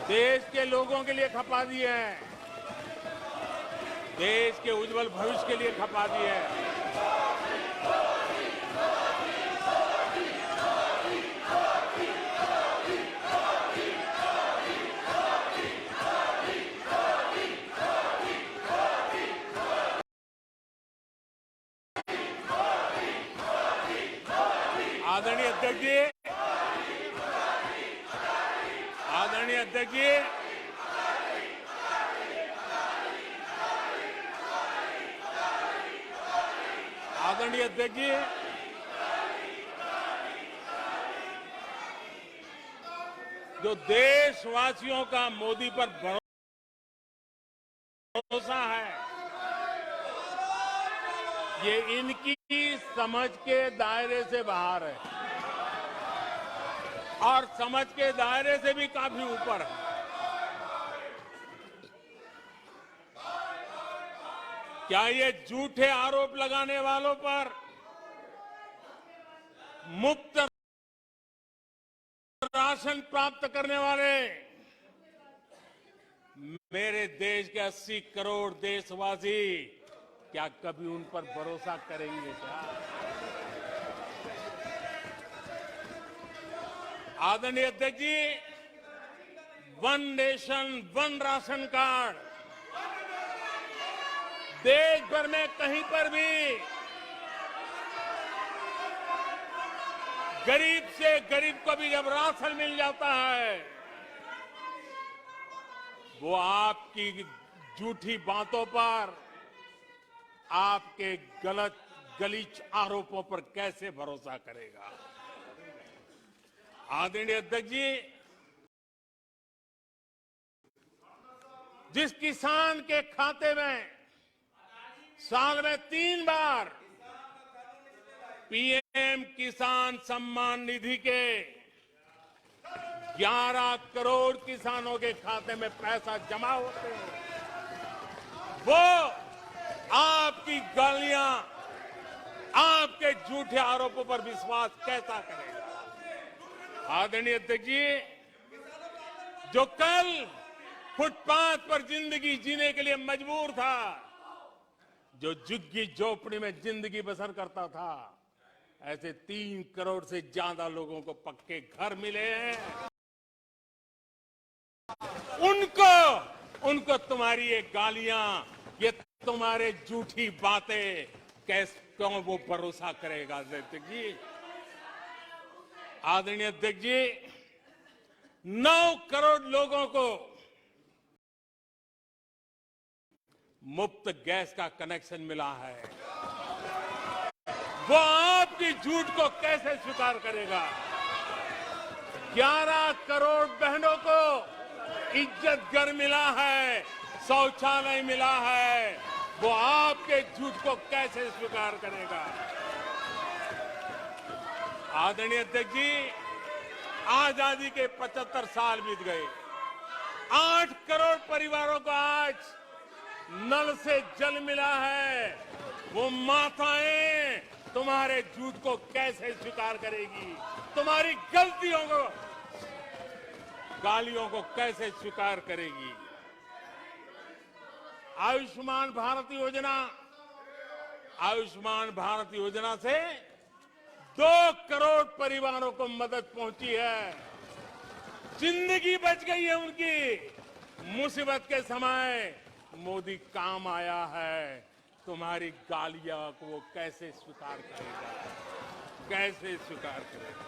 देश के लोगों के लिए खपा दी है, देश के उज्जवल भविष्य के लिए खपा दी है। आदरणीय अध्यक्ष जी, आदरणीय अध्यक्ष जी, आदरणीय अध्यक्ष जी, जो देशवासियों का मोदी पर भरोसा है, ये इनकी समझ के दायरे से बाहर है और समझ के दायरे से भी काफी ऊपर है। क्या ये झूठे आरोप लगाने वालों पर मुफ्त राशन प्राप्त करने वाले मेरे देश के 80 करोड़ देशवासी क्या कभी उन पर भरोसा करेंगे क्या? आदरणीय अध्यक्ष जी, one nation one ration card देश भर में कहीं पर भी गरीब से गरीब को भी जब राशन मिल जाता है, वो आपकी झूठी बातों पर, आपके गलत गलीच आरोपों पर कैसे भरोसा करेगा? आदरणीय अध्यक्ष जी, जिस किसान के खाते में साल में 3 बार पीएम किसान सम्मान निधि के 11 करोड़ किसानों के खाते में पैसा जमा होते हैं, वो आपकी गालियां, आपके झूठे आरोपों पर विश्वास कैसा करेगा? आदरणीय अध्यक्ष जी, जो कल फुटपाथ पर जिंदगी जीने के लिए मजबूर था, जो झुग्गी झोपड़ी में जिंदगी बसर करता था, ऐसे 3 करोड़ से ज्यादा लोगों को पक्के घर मिले हैं। उनको तुम्हारी ये गालियां, ये तुम्हारे झूठी बातें क्यों वो भरोसा करेगा? अध्यक्ष जी, आदरणीय अध्यक्ष जी, 9 करोड़ लोगों को मुफ्त गैस का कनेक्शन मिला है, वो आपकी झूठ को कैसे स्वीकार करेगा? 11 करोड़ बहनों को इज्जत घर मिला है, शौचालय मिला है, वो आपके झूठ को कैसे स्वीकार करेगा? आदरणीय अध्यक्ष जी, आजादी के 75 साल बीत गए, 8 करोड़ परिवारों को आज नल से जल मिला है, वो माताएं तुम्हारे झूठ को कैसे स्वीकार करेगी? तुम्हारी गलतियों को, गालियों को कैसे स्वीकार करेगी? आयुष्मान भारत योजना से 2 करोड़ परिवारों को मदद पहुंची है, जिंदगी बच गई है उनकी। मुसीबत के समय मोदी काम आया है, तुम्हारी गालियां को वो कैसे स्वीकार करेगा? कैसे स्वीकार करेगा?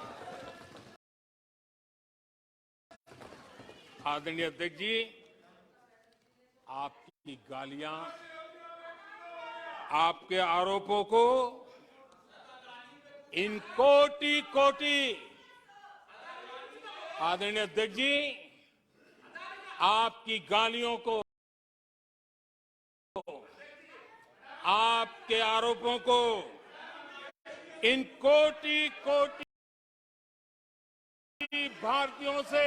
आदरणीय अध्यक्ष जी, आपकी गालियां, आपके आरोपों को इन कोटि आदरणीय अध्यक्ष जी, आपकी गालियों को, आपके आरोपों को इन कोटि भारतीयों से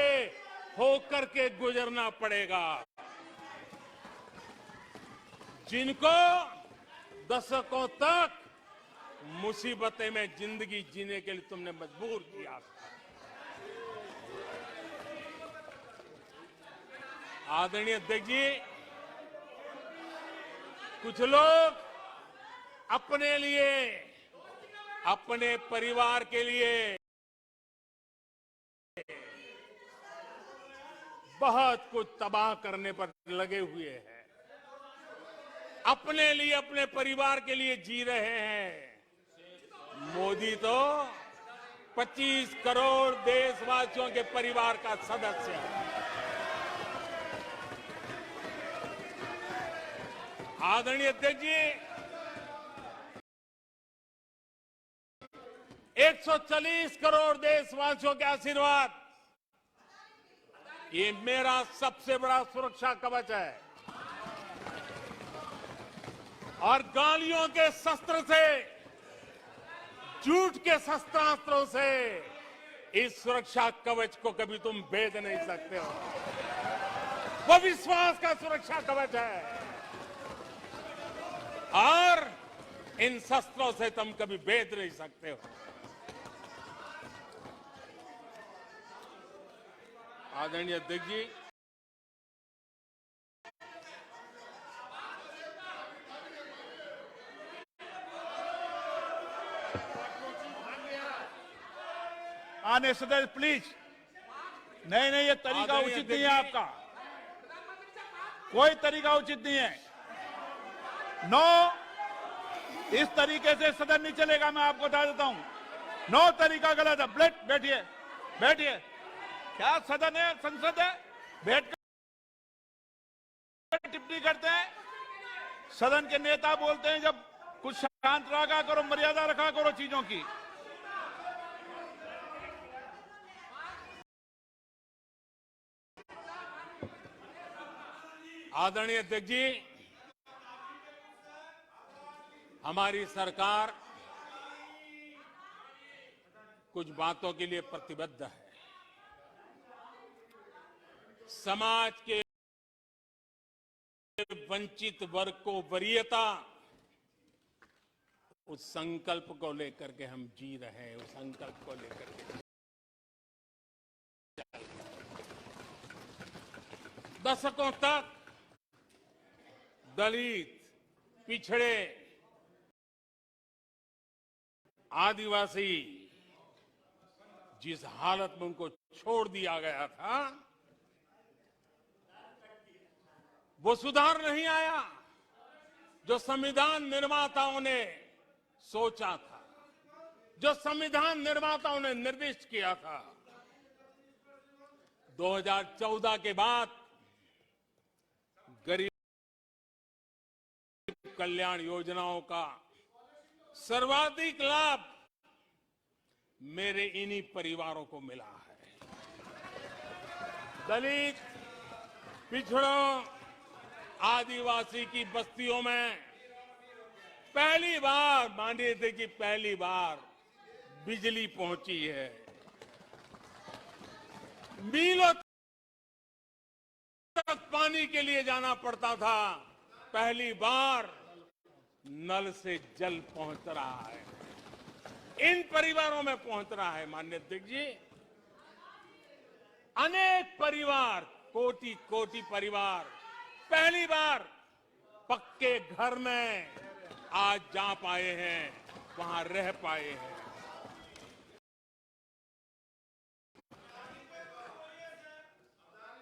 होकर के गुजरना पड़ेगा, जिनको दशकों तक मुसीबतें में जिंदगी जीने के लिए तुमने मजबूर किया। आदरणीय अध्यक्ष जी, कुछ लोग अपने लिए, अपने परिवार के लिए बहुत कुछ तबाह करने पर लगे हुए हैं, अपने लिए, अपने परिवार के लिए जी रहे हैं। मोदी तो 25 करोड़ देशवासियों के परिवार का सदस्य है। आदरणीय अध्यक्ष जी, 140 करोड़ देशवासियों के आशीर्वाद, ये मेरा सबसे बड़ा सुरक्षा कवच है, और गालियों के शस्त्र से, झूठ के शस्त्रास्त्रों से इस सुरक्षा कवच को कभी तुम भेद नहीं सकते हो। वो विश्वास का सुरक्षा कवच है, और इन शस्त्रों से तुम कभी भेद नहीं सकते हो। आदरणीय अध्यक्ष जी, आने सदस्य प्लीज, नहीं, ये तरीका उचित नहीं है आपका, कोई तरीका उचित नहीं है। नो, इस तरीके से सदन नहीं चलेगा, मैं आपको बता देता हूं। नो, तरीका गलत है। बैठिए, क्या सदन है, संसद है? बैठकर टिप्पणी करते हैं। सदन के नेता बोलते हैं जब कुछ शांत रखा करो, मर्यादा रखा करो चीजों की। आदरणीय अध्यक्ष जी, हमारी सरकार कुछ बातों के लिए प्रतिबद्ध है। समाज के वंचित वर्ग को वरीयता, उस संकल्प को लेकर के हम जी रहे हैं। उस संकल्प को लेकर के दशकों तक दलित, पिछड़े, आदिवासी जिस हालत में उनको छोड़ दिया गया था, वो सुधार नहीं आया जो संविधान निर्माताओं ने सोचा था, जो संविधान निर्माताओं ने निर्दिष्ट किया था। 2014 के बाद गरीब कल्याण योजनाओं का सर्वाधिक लाभ मेरे इन्हीं परिवारों को मिला है। दलित, पिछड़ों, आदिवासी की बस्तियों में पहली बार, मानिए थे कि पहली बार बिजली पहुंची है। मीलों तक पानी के लिए जाना पड़ता था, पहली बार नल से जल पहुंच रहा है, इन परिवारों में पहुंच रहा है। माननीय अध्यक्ष जी, अनेक परिवार, कोटि कोटि परिवार पहली बार पक्के घर में आज जा पाए हैं, वहां रह पाए हैं।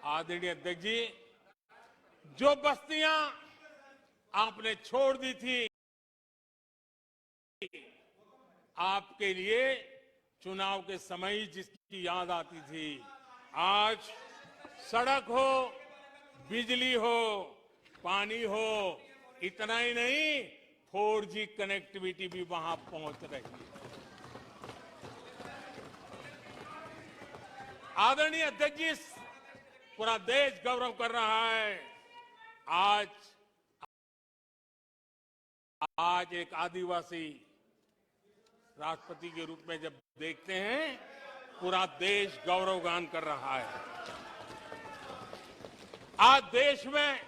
आदरणीय अध्यक्ष जी, जो बस्तियां आपने छोड़ दी थी, आपके लिए चुनाव के समय जिसकी याद आती थी, आज सड़क हो, बिजली हो, पानी हो, इतना ही नहीं 4G कनेक्टिविटी भी वहां पहुंच रही है। आदरणीय अध्यक्ष जी, पूरा देश गौरव कर रहा है। आज एक आदिवासी राष्ट्रपति के रूप में जब देखते हैं, पूरा देश गौरवगान कर रहा है। आज देश में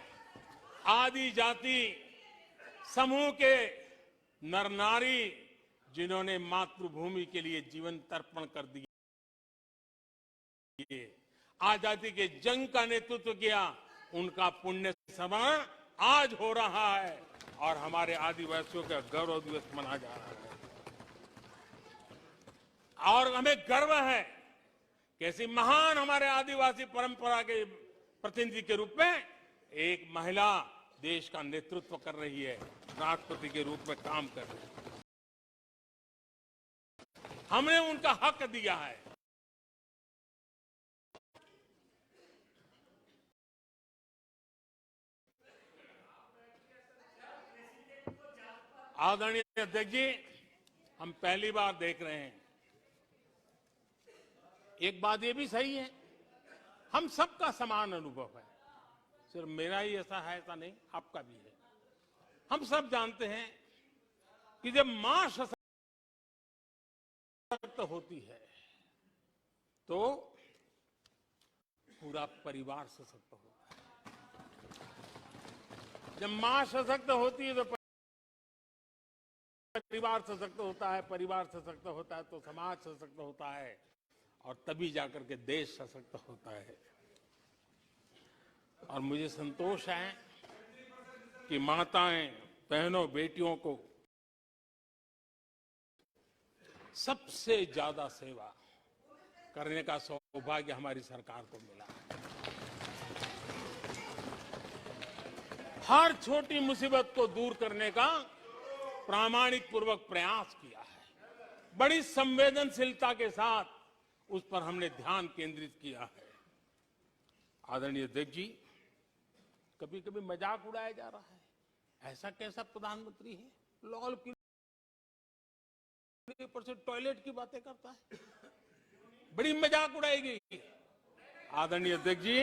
आदि जाति समूह के नर नारी, जिन्होंने मातृभूमि के लिए जीवन तर्पण कर दिए, आजादी के जंग का नेतृत्व किया, उनका पुण्य स्मरण आज हो रहा है और हमारे आदिवासियों का गौरव दिवस मनाया जा रहा है। और हमें गर्व है कि ऐसी महान हमारे आदिवासी परंपरा के प्रतिनिधि के रूप में एक महिला देश का नेतृत्व कर रही है, राष्ट्रपति के रूप में काम कर रही है। हमने उनका हक दिया है। आदरणीय अध्यक्ष जी, हम पहली बार देख रहे हैं, एक बात ये भी सही है, हम सबका समान अनुभव है, सिर्फ मेरा ही ऐसा है ऐसा नहीं, आपका भी है। हम सब जानते हैं कि जब मां सशक्त होती है तो पूरा परिवार सशक्त होता है। जब मां सशक्त होती है तो परिवार सशक्त होता है, परिवार सशक्त होता है तो समाज सशक्त होता है, और तभी जाकर के देश सशक्त होता है। और मुझे संतोष है कि माताएं, बहनों, बेटियों को सबसे ज्यादा सेवा करने का सौभाग्य हमारी सरकार को मिला है। हर छोटी मुसीबत को दूर करने का प्रामाणिक पूर्वक प्रयास किया है, बड़ी संवेदनशीलता के साथ उस पर हमने ध्यान केंद्रित किया है। आदरणीय अध्यक्ष जी, कभी कभी मजाक उड़ाया जा रहा है, ऐसा कैसा प्रधानमंत्री है, लाल किले पर से टॉयलेट की बातें करता है, बड़ी मजाक उड़ाई गई। आदरणीय अध्यक्ष जी,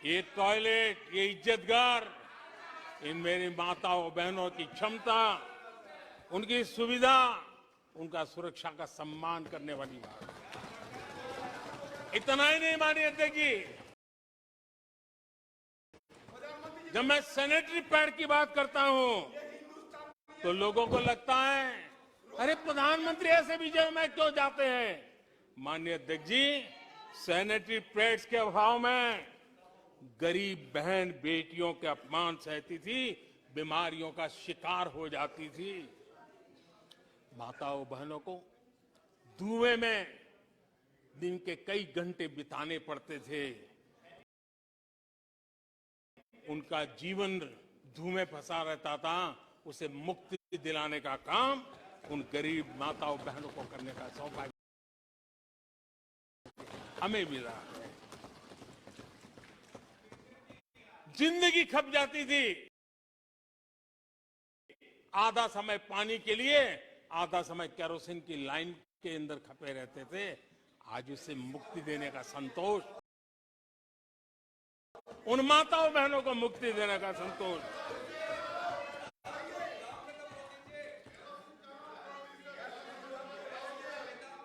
ये टॉयलेट, ये इज्जतघर, इन मेरी माताओं बहनों की क्षमता, उनकी सुविधा, उनका सुरक्षा का सम्मान करने वाली बात। इतना ही नहीं मानिए अध्यक्ष जी, जब मैं सैनिटरी पैड की बात करता हूं तो लोगों को लगता है अरे प्रधानमंत्री ऐसे विजय में क्यों जाते हैं। माननीय अध्यक्ष जी, सैनिटरी पैड्स के अभाव में गरीब बहन बेटियों के अपमान सहती थी, बीमारियों का शिकार हो जाती थी। माताओं बहनों को धुएं में दिन के कई घंटे बिताने पड़ते थे, उनका जीवन धुएं फंसा रहता था, उसे मुक्ति दिलाने का काम उन गरीब माताओं बहनों को करने का सौभाग्य हमें मिला है। जिंदगी खप जाती थी, आधा समय पानी के लिए, आधा समय केरोसिन की लाइन के अंदर खपे रहते थे। आज उससे मुक्ति देने का संतोष, उन माताओं बहनों को मुक्ति देने का संतोष।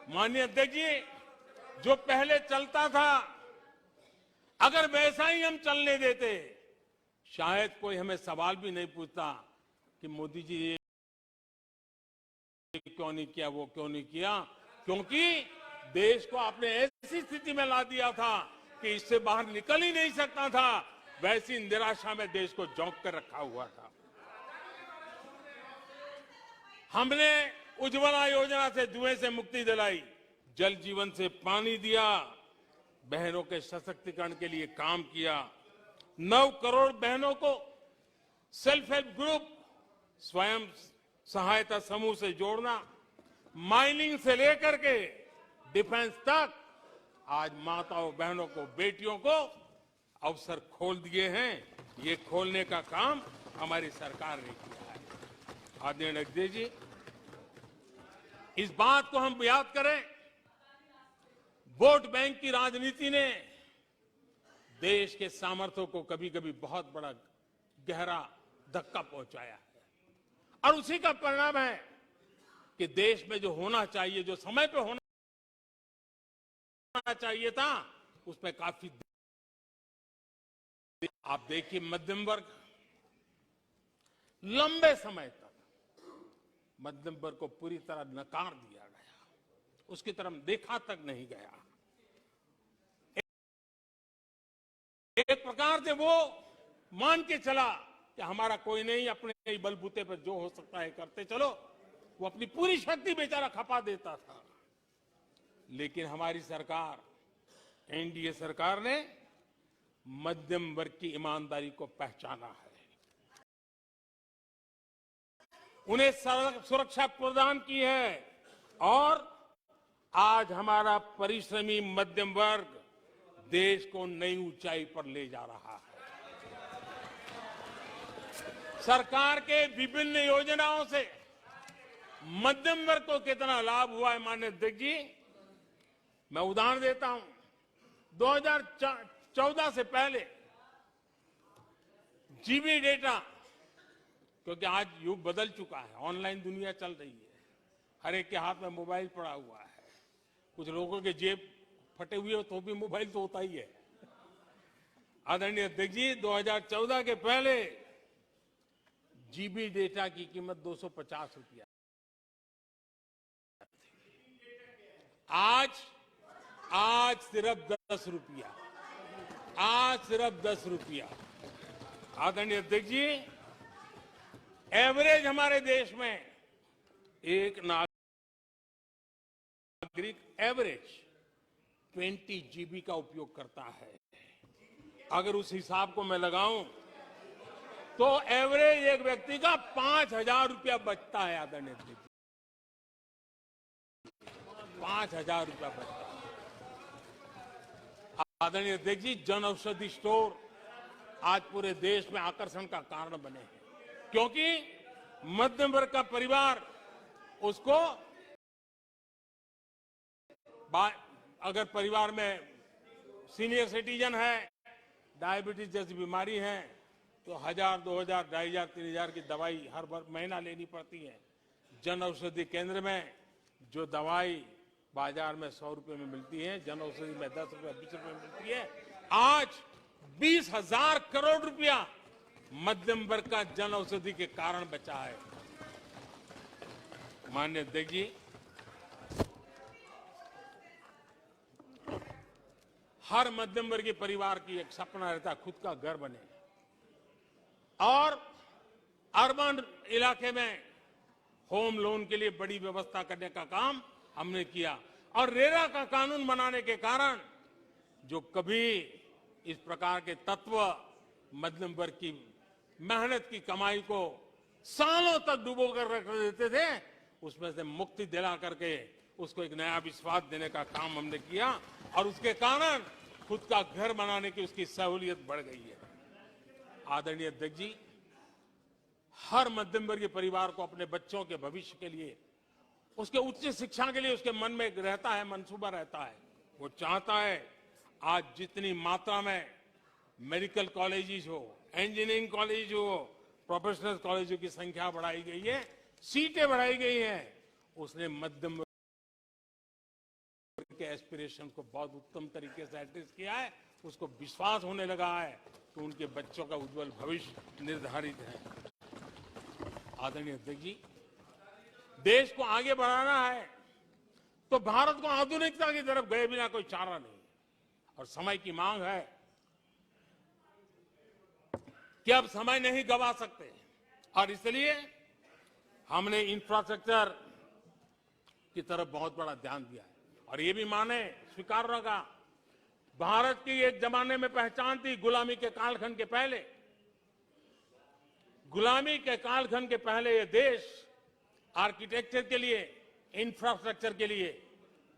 माननीय अध्यक्ष जी, जो पहले चलता था अगर वैसा ही हम चलने देते, शायद कोई हमें सवाल भी नहीं पूछता कि मोदी जी ये क्यों नहीं किया, वो क्यों नहीं किया, क्योंकि देश को आपने ऐसी स्थिति में ला दिया था कि इससे बाहर निकल ही नहीं सकता था। वैसी निराशा में देश को झोंक कर रखा हुआ था। हमने उज्ज्वला योजना से धुएं से मुक्ति दिलाई, जल जीवन से पानी दिया, बहनों के सशक्तिकरण के लिए काम किया। 9 करोड़ बहनों को सेल्फ हेल्प ग्रुप, स्वयं सहायता समूह से जोड़ना, माइनिंग से लेकर के डिफेंस तक आज माताओं बहनों को, बेटियों को अवसर खोल दिए हैं। ये खोलने का काम हमारी सरकार ने किया है। आदरणीय अध्यक्ष जी, इस बात को हम याद करें, वोट बैंक की राजनीति ने देश के सामर्थ्य को कभी कभी बहुत बड़ा गहरा धक्का पहुंचाया है, और उसी का परिणाम है कि देश में जो होना चाहिए, जो समय पे होना चाहिए था, उसमें काफी आप देखिए, मध्यम वर्ग लंबे समय तक मध्यम वर्ग को पूरी तरह नकार दिया गया, उसकी तरफ देखा तक नहीं गया। एक प्रकार से वो मान के चला कि हमारा कोई नहीं, अपने बलबूते पर जो हो सकता है करते चलो। वो अपनी पूरी शक्ति बेचारा खपा देता था। लेकिन हमारी सरकार, एनडीए सरकार ने मध्यम वर्ग की ईमानदारी को पहचाना है, उन्हें सुरक्षा प्रदान की है, और आज हमारा परिश्रमी मध्यम वर्ग देश को नई ऊंचाई पर ले जा रहा है। सरकार के विभिन्न योजनाओं से मध्यम वर्ग को कितना लाभ हुआ है, माननीय अध्यक्ष जी, मैं उदाहरण देता हूं। 2014 से पहले जीबी डेटा, क्योंकि आज युग बदल चुका है, ऑनलाइन दुनिया चल रही है, हर एक के हाथ में मोबाइल पड़ा हुआ है, कुछ लोगों के जेब फटे हुए हो तो भी मोबाइल तो होता ही है। आदरणीय अध्यक्ष जी, 2014 के पहले जीबी डेटा की कीमत 250 रुपया, आज सिर्फ 10 रुपया, आज सिर्फ 10 रुपया। आदरणीय अध्यक्ष जी, एवरेज हमारे देश में एक नागरिक एवरेज 20 जीबी का उपयोग करता है। अगर उस हिसाब को मैं लगाऊं तो एवरेज एक व्यक्ति का 5,000 रुपया बचता है। आदरणीय अध्यक्ष जी, 5,000 रुपया बचता है। आदरणीय अध्यक्ष जी, जन औषधि स्टोर आज पूरे देश में आकर्षण का कारण बने हैं, क्योंकि मध्यम वर्ग का परिवार उसको, अगर परिवार में सीनियर सिटीजन है, डायबिटीज जैसी बीमारी है तो 1000, 2000, 2500, 3000 की दवाई हर महीना लेनी पड़ती है। जन औषधि केंद्र में जो दवाई बाजार में 100 रुपए में मिलती है, जन औषधि में 10 रुपए, 20 रुपए में मिलती है। आज 20,000 करोड़ रुपया मध्यम वर्ग का जन औषधि के कारण बचा है। माननीय अध्यक्ष जी, हर मध्यम वर्गीय परिवार की एक सपना रहता है खुद का घर बने, और अर्बन इलाके में होम लोन के लिए बड़ी व्यवस्था करने का काम हमने किया, और रेरा का कानून बनाने के कारण जो कभी इस प्रकार के तत्व मध्यम वर्ग की मेहनत की कमाई को सालों तक डुबो कर रख देते थे, उसमें से मुक्ति दिला करके उसको एक नया विश्वास देने का काम हमने किया, और उसके कारण खुद का घर बनाने की उसकी सहूलियत बढ़ गई है। आदरणीय अध्यक्ष जी, हर मध्यम वर्गीय परिवार को अपने बच्चों के भविष्य के लिए, उसके उच्च शिक्षा के लिए उसके मन में एक रहता है, मंसूबा रहता है। वो चाहता है आज जितनी मात्रा में मेडिकल कॉलेजेस हो, इंजीनियरिंग कॉलेज हो, प्रोफेशनल कॉलेजों की संख्या बढ़ाई गई है, सीटें बढ़ाई गई हैं, उसने मध्यम के एस्पिरेशन को बहुत उत्तम तरीके से एड्रेस किया है। उसको विश्वास होने लगा है कि उनके बच्चों का उज्जवल भविष्य निर्धारित है। आदरणीय अध्यक्ष जी, देश को आगे बढ़ाना है तो भारत को आधुनिकता की तरफ गए बिना कोई चारा नहीं, और समय की मांग है कि अब समय नहीं गवा सकते, और इसलिए हमने इंफ्रास्ट्रक्चर की तरफ बहुत बड़ा ध्यान दिया है। और ये भी माने, स्वीकार होगा, भारत की एक जमाने में पहचान थी गुलामी के कालखंड के पहले। गुलामी के कालखंड के पहले ये देश आर्किटेक्चर के लिए, इंफ्रास्ट्रक्चर के लिए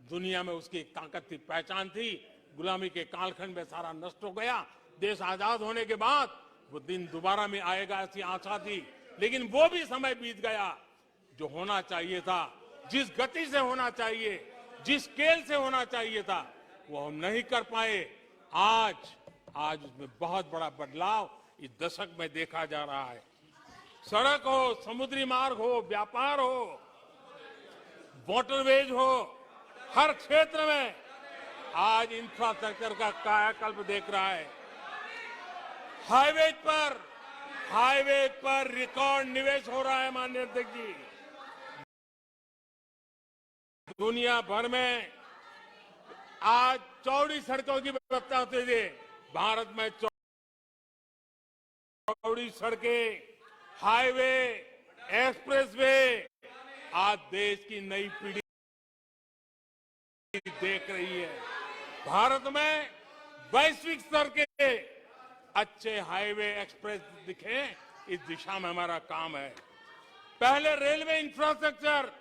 दुनिया में उसकी एक ताकत थी, पहचान थी। गुलामी के कालखंड में सारा नष्ट हो गया। देश आजाद होने के बाद वो दिन दोबारा में आएगा ऐसी आशा थी, लेकिन वो भी समय बीत गया। जो होना चाहिए था, जिस गति से होना चाहिए, जिस स्केल से होना चाहिए था, वो हम नहीं कर पाए। आज उसमें बहुत बड़ा बदलाव इस दशक में देखा जा रहा है। सड़क हो, समुद्री मार्ग हो, व्यापार हो, वाटरवेज हो, हर क्षेत्र में आज इंफ्रास्ट्रक्चर का कायाकल्प देख रहा है। हाईवे पर रिकॉर्ड निवेश हो रहा है। माननीय अध्यक्ष जी, दुनिया भर में आज चौड़ी सड़कों की व्यवस्था होती थी। भारत में चौड़ी सड़कें, हाईवे, एक्सप्रेसवे आज देश की नई पीढ़ी देख रही है। भारत में वैश्विक स्तर के अच्छे हाईवे, एक्सप्रेस दिखे, इस दिशा में हमारा काम है। पहले रेलवे इंफ्रास्ट्रक्चर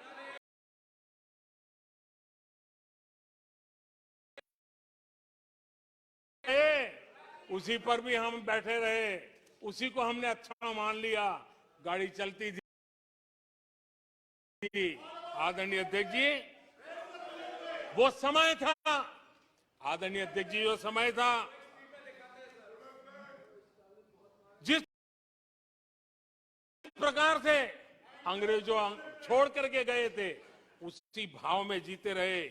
उसी पर भी हम बैठे रहे, उसी को हमने अच्छा मान लिया, गाड़ी चलती थी। आदरणीय अध्यक्ष जी, वो समय था, आदरणीय अध्यक्ष जी, वो समय था जिस प्रकार से अंग्रेजों छोड़ करके गए थे, उसी भाव में जीते रहे।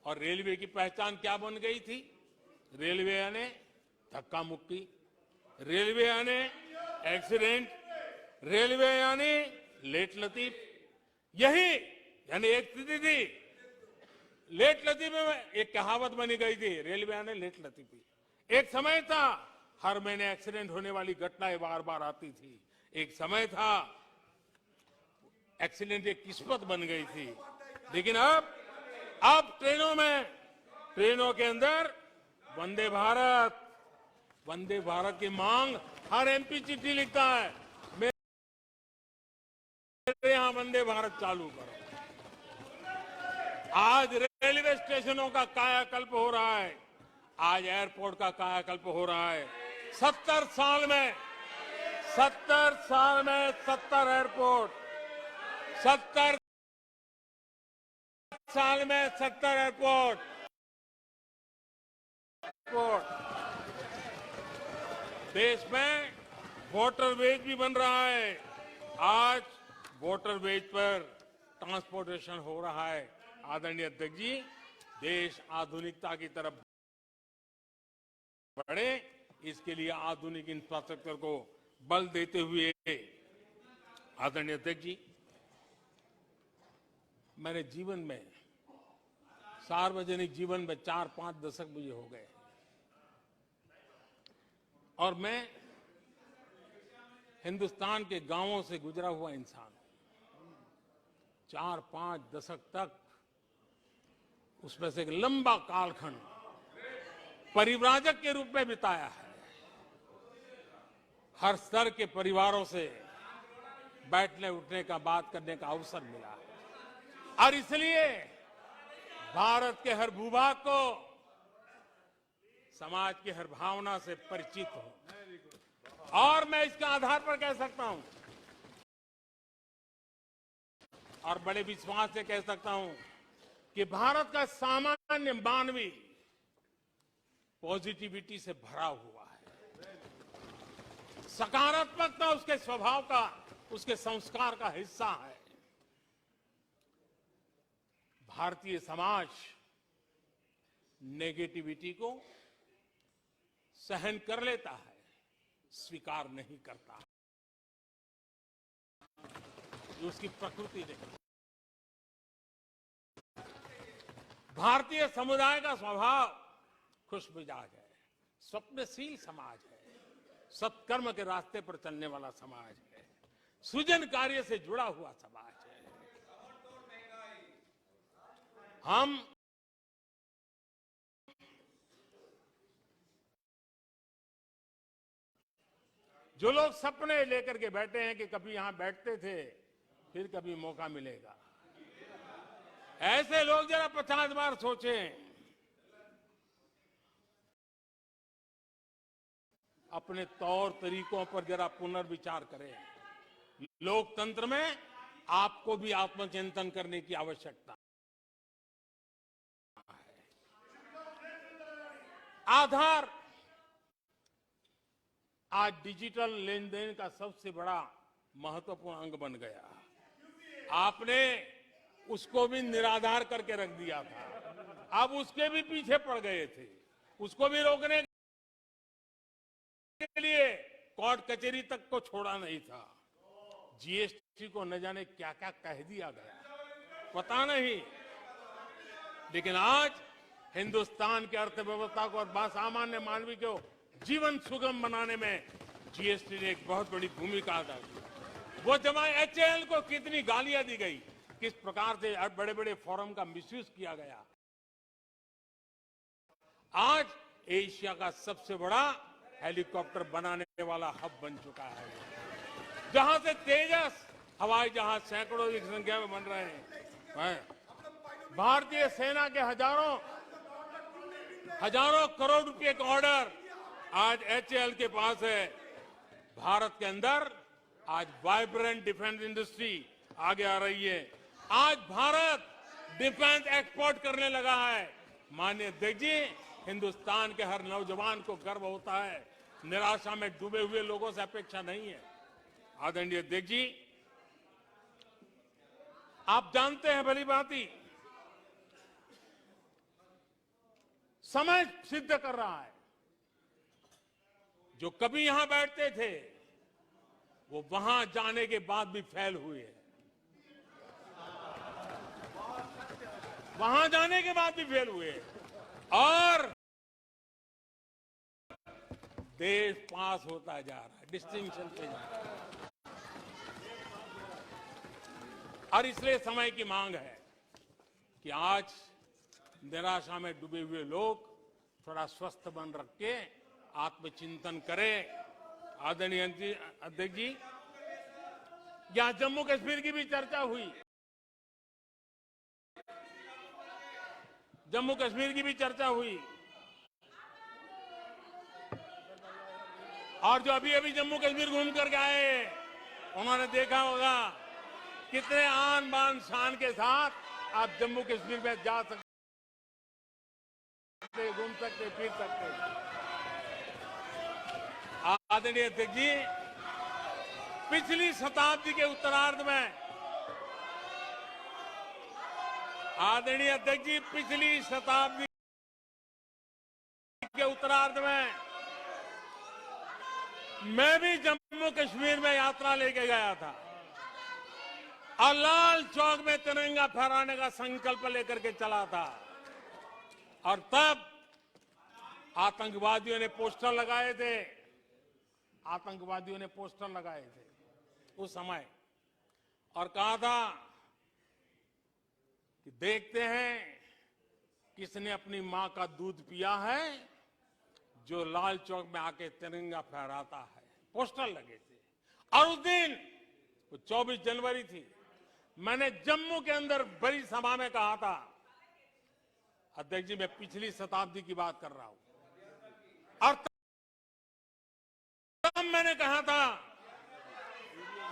और रेलवे की पहचान क्या बन गई थी? रेलवे यानी धक्का मुक्की, रेलवे यानी एक्सीडेंट, रेलवे यानी लेट लतीफ। यही यानी एक स्थिति थी। लेट लतीफ में एक कहावत बनी गई थी, रेलवे यानी लेट लतीफी। एक समय था हर महीने एक्सीडेंट होने वाली घटनाएं बार बार आती थी। एक समय था एक्सीडेंट एक किस्मत बन गई थी। लेकिन अब ट्रेनों के अंदर वंदे भारत की मांग, हर एमपी चिट्ठी लिखता है, मेरे यहां वंदे भारत चालू करो। आज रेलवे स्टेशनों का कायाकल्प हो रहा है, आज एयरपोर्ट का कायाकल्प हो रहा है। 70 साल में 70 एयरपोर्ट, 70 साल में 70 एयरपोर्ट। देश में वाटरवेज भी बन रहा है। आज वाटरवेज पर ट्रांसपोर्टेशन हो रहा है। आदरणीय अध्यक्ष जी, देश आधुनिकता की तरफ बढ़े, इसके लिए आधुनिक इंफ्रास्ट्रक्चर को बल देते हुए आदरणीय अध्यक्ष जी, मैंने जीवन में, सार्वजनिक जीवन में 4-5 दशक मुझे हो गए और मैं हिंदुस्तान के गांवों से गुजरा हुआ इंसान हूं। 4-5 दशक तक उसमें से एक लंबा कालखंड परिव्राजक के रूप में बिताया है। हर स्तर के परिवारों से बैठने उठने का, बात करने का अवसर मिला है और इसलिए भारत के हर भूभाग को, समाज की हर भावना से परिचित हूं और मैं इसके आधार पर कह सकता हूं और बड़े विश्वास से कह सकता हूं कि भारत का सामान्य मानवी पॉजिटिविटी से भरा हुआ है। सकारात्मकता उसके स्वभाव का, उसके संस्कार का हिस्सा है। भारतीय समाज नेगेटिविटी को सहन कर लेता है, स्वीकार नहीं करता। ये उसकी प्रकृति नहीं। भारतीय समुदाय का स्वभाव खुशमिजाज है, स्वप्नशील समाज है, सत्कर्म के रास्ते पर चलने वाला समाज है, सृजन कार्य से जुड़ा हुआ समाज है। हम जो लोग सपने लेकर के बैठे हैं कि कभी यहां बैठते थे, फिर कभी मौका मिलेगा, ऐसे लोग जरा 50 बार सोचें, अपने तौर तरीकों पर जरा पुनर्विचार करें। लोकतंत्र में आपको भी आत्मचिंतन करने की आवश्यकता है। आधार आज डिजिटल लेन देन का सबसे बड़ा महत्वपूर्ण अंग बन गया। आपने उसको भी निराधार करके रख दिया था, अब उसके भी पीछे पड़ गए थे। उसको भी रोकने के लिए कोर्ट कचहरी तक को छोड़ा नहीं था। जीएसटी को न जाने क्या क्या कह दिया गया, पता नहीं, लेकिन आज हिंदुस्तान की अर्थव्यवस्था को और सामान्य मानवी को जीवन सुगम बनाने में जीएसटी ने एक बहुत बड़ी भूमिका अदा की। वो जमा एचएएल को कितनी गालियां दी गई, किस प्रकार से बड़े बड़े फोरम का मिसयूज किया गया। आज एशिया का सबसे बड़ा हेलीकॉप्टर बनाने वाला हब बन चुका है, जहां से तेजस हवाई जहाज सैकड़ों की संख्या में बन रहे हैं। भारतीय सेना के हजारों करोड़ रुपए का ऑर्डर आज एचएएल के पास है। भारत के अंदर आज वाइब्रेंट डिफेंस इंडस्ट्री आगे आ रही है। आज भारत डिफेंस एक्सपोर्ट करने लगा है। माननीय अध्यक्ष जी, हिंदुस्तान के हर नौजवान को गर्व होता है, निराशा में डूबे हुए लोगों से अपेक्षा नहीं है। आदरणीय अध्यक्ष जी, आप जानते हैं भली भांति, समय सिद्ध कर रहा है, जो कभी यहां बैठते थे वो वहां जाने के बाद भी फेल हुए हैं। वहां जाने के बाद भी फेल हुए और देश पास होता जा रहा है, डिस्टिंक्शन पे जा रहा है। और इसलिए समय की मांग है कि आज निराशा में डूबे हुए लोग थोड़ा स्वस्थ मन रख के आत्मचिंतन करें। आदरणीय अध्यक्ष जी, यहां जम्मू कश्मीर की भी चर्चा हुई, जम्मू कश्मीर की भी चर्चा हुई, और जो अभी अभी जम्मू कश्मीर घूम कर गए उन्होंने देखा होगा कितने आन बान शान के साथ आप जम्मू कश्मीर में जा सकते, घूम सकते, फिर सकते। आदरणीय अध्यक्ष जी, पिछली शताब्दी के उत्तरार्ध में आदरणीय अध्यक्ष जी, पिछली शताब्दी के उत्तरार्ध में मैं भी जम्मू कश्मीर में यात्रा लेके गया था और लाल चौक में तिरंगा फहराने का संकल्प लेकर के चला था। और तब आतंकवादियों ने पोस्टर लगाए थे, उस समय, और कहा था कि देखते हैं किसने अपनी मां का दूध पिया है जो लाल चौक में आके तिरंगा फहराता है। पोस्टर लगे थे। और उस दिन 24 जनवरी थी। मैंने जम्मू के अंदर बड़ी सभा में कहा था, अध्यक्ष जी मैं पिछली शताब्दी की बात कर रहा हूं, और तब मैंने कहा था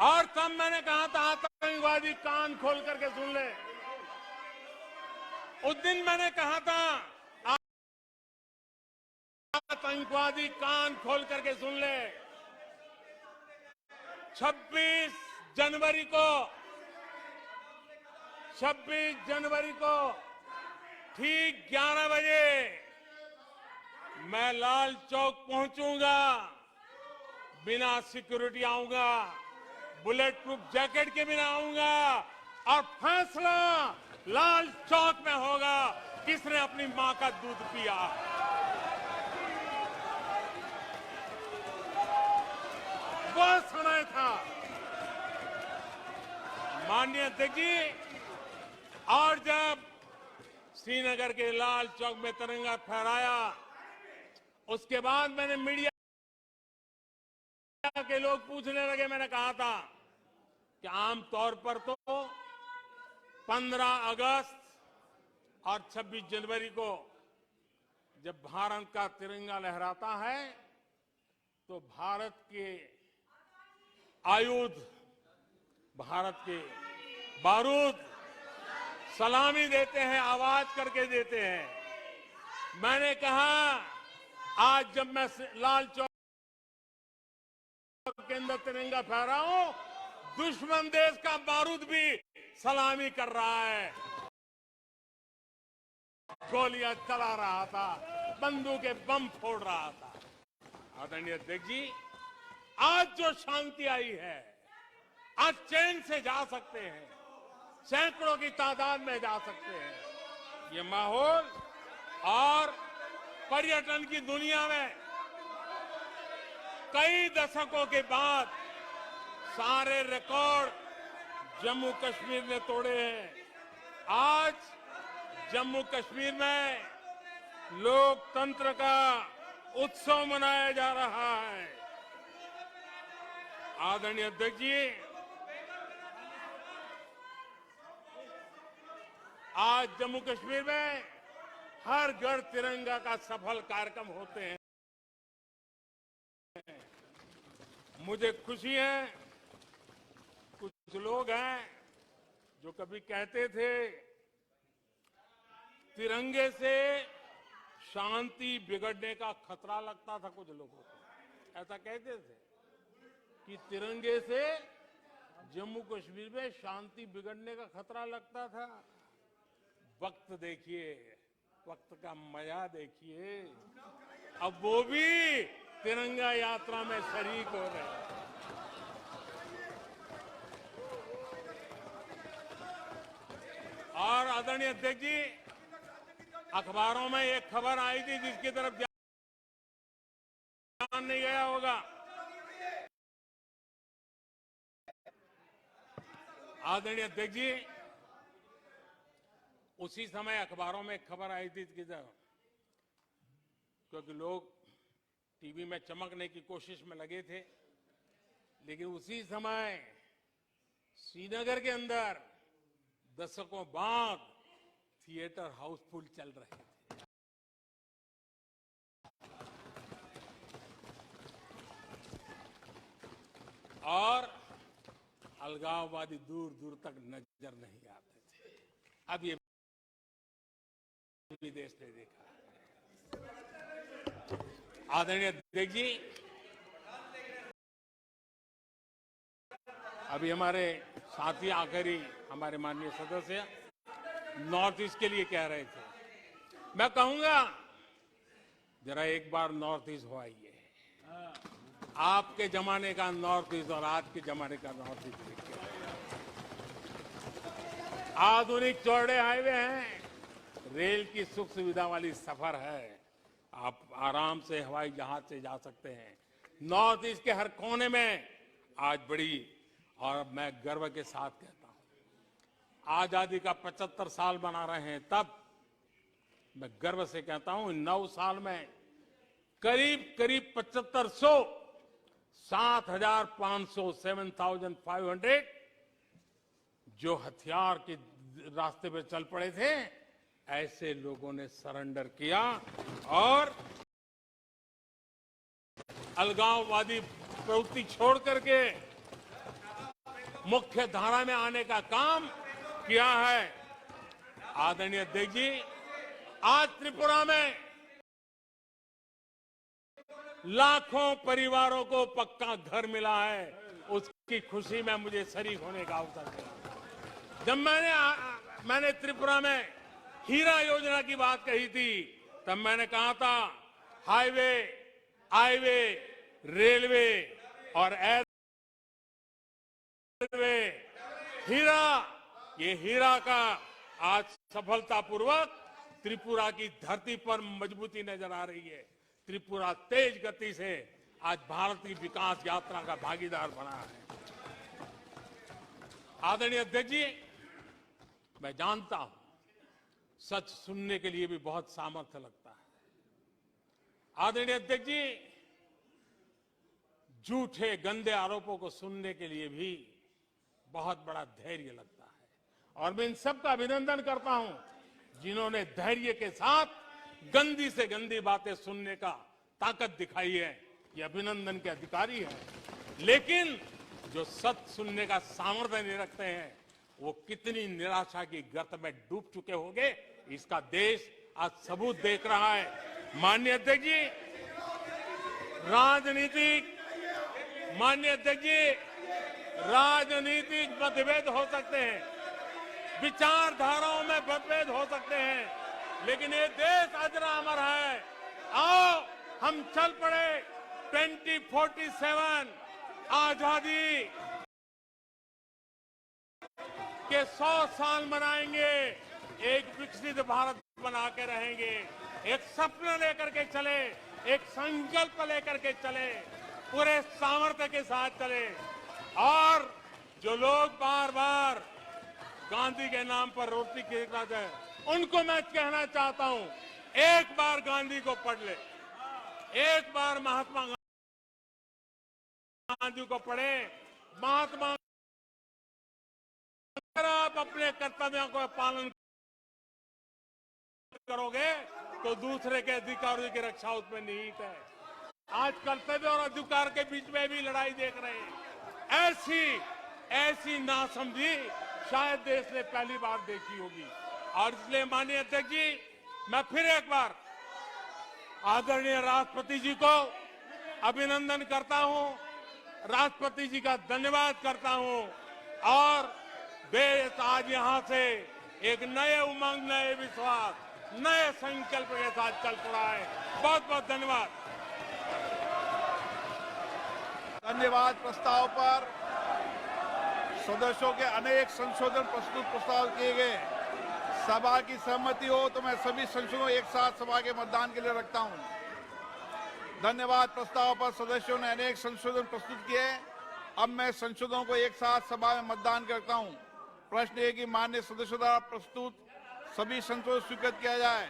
आतंकवादी कान खोल करके सुन ले। उस दिन मैंने कहा था आतंकवादी कान खोल करके सुन ले। 26 जनवरी को ठीक 11 बजे मैं लाल चौक पहुंचूंगा, बिना सिक्योरिटी आऊंगा, बुलेट प्रूफ जैकेट के बिना आऊंगा, और फैसला लाल चौक में होगा किसने अपनी मां का दूध पिया। वह समय था माननीय अध्यक्ष जी। और जब श्रीनगर के लाल चौक में तिरंगा फहराया, उसके बाद मैंने मीडिया के लोग पूछने लगे। मैंने कहा था कि आमतौर पर तो 15 अगस्त और 26 जनवरी को जब भारत का तिरंगा लहराता है तो भारत के आयुध, भारत के बारूद सलामी देते हैं, आवाज करके देते हैं। मैंने कहा आज जब मैं लाल चौक के अंदर तिरंगा फहरा हूं, दुश्मन देश का बारूद भी सलामी कर रहा है, गोलियां चला रहा था, बंदूकें बम फोड़ रहा था। आदरणीय अध्यक्ष जी, आज जो शांति आई है, आज चैन से जा सकते हैं, सैकड़ों की तादाद में जा सकते हैं। ये माहौल और पर्यटन की दुनिया में कई दशकों के बाद सारे रिकॉर्ड जम्मू कश्मीर ने तोड़े हैं। आज जम्मू कश्मीर में लोकतंत्र का उत्सव मनाया जा रहा है। आदरणीय अध्यक्ष जी, आज जम्मू कश्मीर में हर घर तिरंगा का सफल कार्यक्रम होते हैं। मुझे खुशी है, कुछ लोग हैं जो कभी कहते थे तिरंगे से शांति बिगड़ने का खतरा लगता था। कुछ लोगों को ऐसा कहते थे कि तिरंगे से जम्मू कश्मीर में शांति बिगड़ने का खतरा लगता था। वक्त देखिए, वक्त का मजा देखिए, अब वो भी तिरंगा यात्रा में शरीक हो रहे हैं। और आदरणीय अध्यक्ष जी, अखबारों में एक खबर आई थी जिसकी तरफ ध्यान नहीं गया होगा। आदरणीय अध्यक्ष जी, उसी समय अखबारों में एक खबर आई थी क्योंकि लोग टीवी में चमकने की कोशिश में लगे थे, लेकिन उसी समय श्रीनगर के अंदर दशकों बाद थिएटर हाउसफुल चल रहे थे। और अलगाववादी दूर दूर तक नजर नहीं आते थे। अब ये देश ने देखा। आदरणीय अध्यक्ष जी, अभी हमारे साथी आखिरी हमारे माननीय सदस्य नॉर्थ ईस्ट के लिए कह रहे थे। मैं कहूंगा जरा एक बार नॉर्थ ईस्ट हो आइए। आपके जमाने का नॉर्थ ईस्ट और आज के जमाने का नॉर्थ ईस्ट देखिए। आधुनिक चौड़े हाईवे हैं, रेल की सुख सुविधा वाली सफर है, आप आराम से हवाई जहाज से जा सकते हैं। नॉर्थ ईस्ट के हर कोने में आज बड़ी, और मैं गर्व के साथ कहता हूं, आजादी का 75 साल मना रहे हैं, तब मैं गर्व से कहता हूं 9 साल में करीब करीब 7500 7,500 7,500 जो हथियार के रास्ते पे चल पड़े थे, ऐसे लोगों ने सरेंडर किया और अलगाववादी प्रवृत्ति छोड़ करके मुख्य धारा में आने का काम किया है। आदरणीय अध्यक्ष जी, आज त्रिपुरा में लाखों परिवारों को पक्का घर मिला है, उसकी खुशी में मुझे शरीक होने का अवसर मिला। जब मैंने त्रिपुरा में हीरा योजना की बात कही थी, तब मैंने कहा था हाईवे, हाईवे, रेलवे और एयरवे, हीरा, ये हीरा का आज सफलतापूर्वक त्रिपुरा की धरती पर मजबूती नजर आ रही है। त्रिपुरा तेज गति से आज भारत की विकास यात्रा का भागीदार बना है। आदरणीय अध्यक्ष जी, मैं जानता हूं सच सुनने के लिए भी बहुत सामर्थ्य लगता है। आदरणीय अध्यक्ष जी, झूठे गंदे आरोपों को सुनने के लिए भी बहुत बड़ा धैर्य लगता है, और मैं इन सबका अभिनंदन करता हूं जिन्होंने धैर्य के साथ गंदी से गंदी बातें सुनने का ताकत दिखाई है। ये अभिनंदन के अधिकारी है। लेकिन जो सच सुनने का सामर्थ्य नहीं रखते हैं, वो कितनी निराशा की गर्त में डूब चुके होंगे, इसका देश आज सबूत देख रहा है। माननीय अध्यक्ष जी, राजनीतिक मतभेद हो सकते हैं, विचारधाराओं में मतभेद हो सकते हैं, लेकिन ये देश अजरा अमर है। आओ हम चल पड़े 2047 आजादी के 100 साल मनाएंगे, एक विकसित भारत बना के रहेंगे, एक सपना लेकर के चले, एक संकल्प लेकर के चले, पूरे सामर्थ्य के साथ चले। और जो लोग बार बार गांधी के नाम पर रोटी खिलाते हैं, उनको मैं कहना चाहता हूं, एक बार गांधी को पढ़ ले, एक बार महात्मा गांधी को पढ़े। महात्मा, अगर आप अपने कर्तव्यों को पालन करोगे तो दूसरे के अधिकारों की रक्षा उसमें निहित है। आज कर्तव्य और अधिकार के बीच में भी लड़ाई देख रहे हैं। ऐसी नासमझी शायद देश ने पहली बार देखी होगी। और इसलिए माननीय अध्यक्ष जी, मैं फिर एक बार आदरणीय राष्ट्रपति जी को अभिनंदन करता हूं, राष्ट्रपति जी का धन्यवाद करता हूं, और देश आज यहां से एक नए उमंग, नए विश्वास, नए संकल्प के साथ चल पड़ा है। बहुत बहुत धन्यवाद। धन्यवाद। प्रस्ताव पर सदस्यों के अनेक संशोधन प्रस्ताव किए गए। सभा की सहमति हो तो मैं सभी संशोधनों एक साथ सभा के मतदान के लिए रखता हूं। धन्यवाद। प्रस्ताव पर सदस्यों ने अनेक संशोधन प्रस्तुत किए। अब मैं संशोधनों को एक साथ सभा में मतदान करता हूं। प्रश्न है कि माननीय सदस्यों द्वारा प्रस्तुत सभी संशोधन स्वीकृत किया जाए।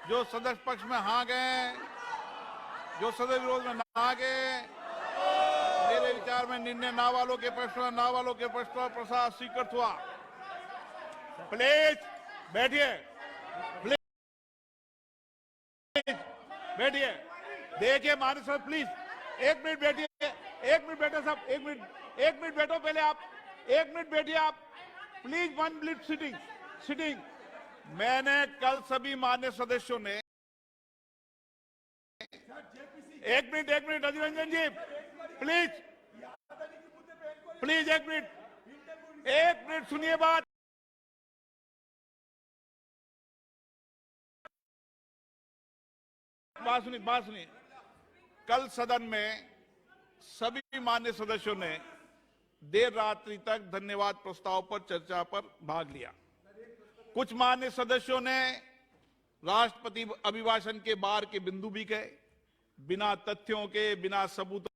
जो सदस्य पक्ष में हाँ गए, जो सदस्य विरोध में ना गए, मेरे विचार में निर्णय ना वालों के प्रश्न प्रसाद स्वीकृत हुआ। प्लीज बैठिए, प्लीज बैठिए। देखिए माननीय सर, प्लीज एक मिनट बैठिए, एक मिनट बैठे साहब, एक मिनट बैठो पहले आप, एक मिनट बैठिए आप प्लीज। 1 minute sitting. मैंने कल सभी मान्य सदस्यों ने एक minute Adhir Ranjan ji please please एक मिनट सुनिए बात। बात सुनिए। कल सदन में सभी मान्य सदस्यों ने देर रात्रि तक धन्यवाद प्रस्ताव पर चर्चा पर भाग लिया। कुछ मान्य सदस्यों ने राष्ट्रपति अभिभाषण के बाहर के बिंदु भी कहे, बिना तथ्यों के, बिना सबूतों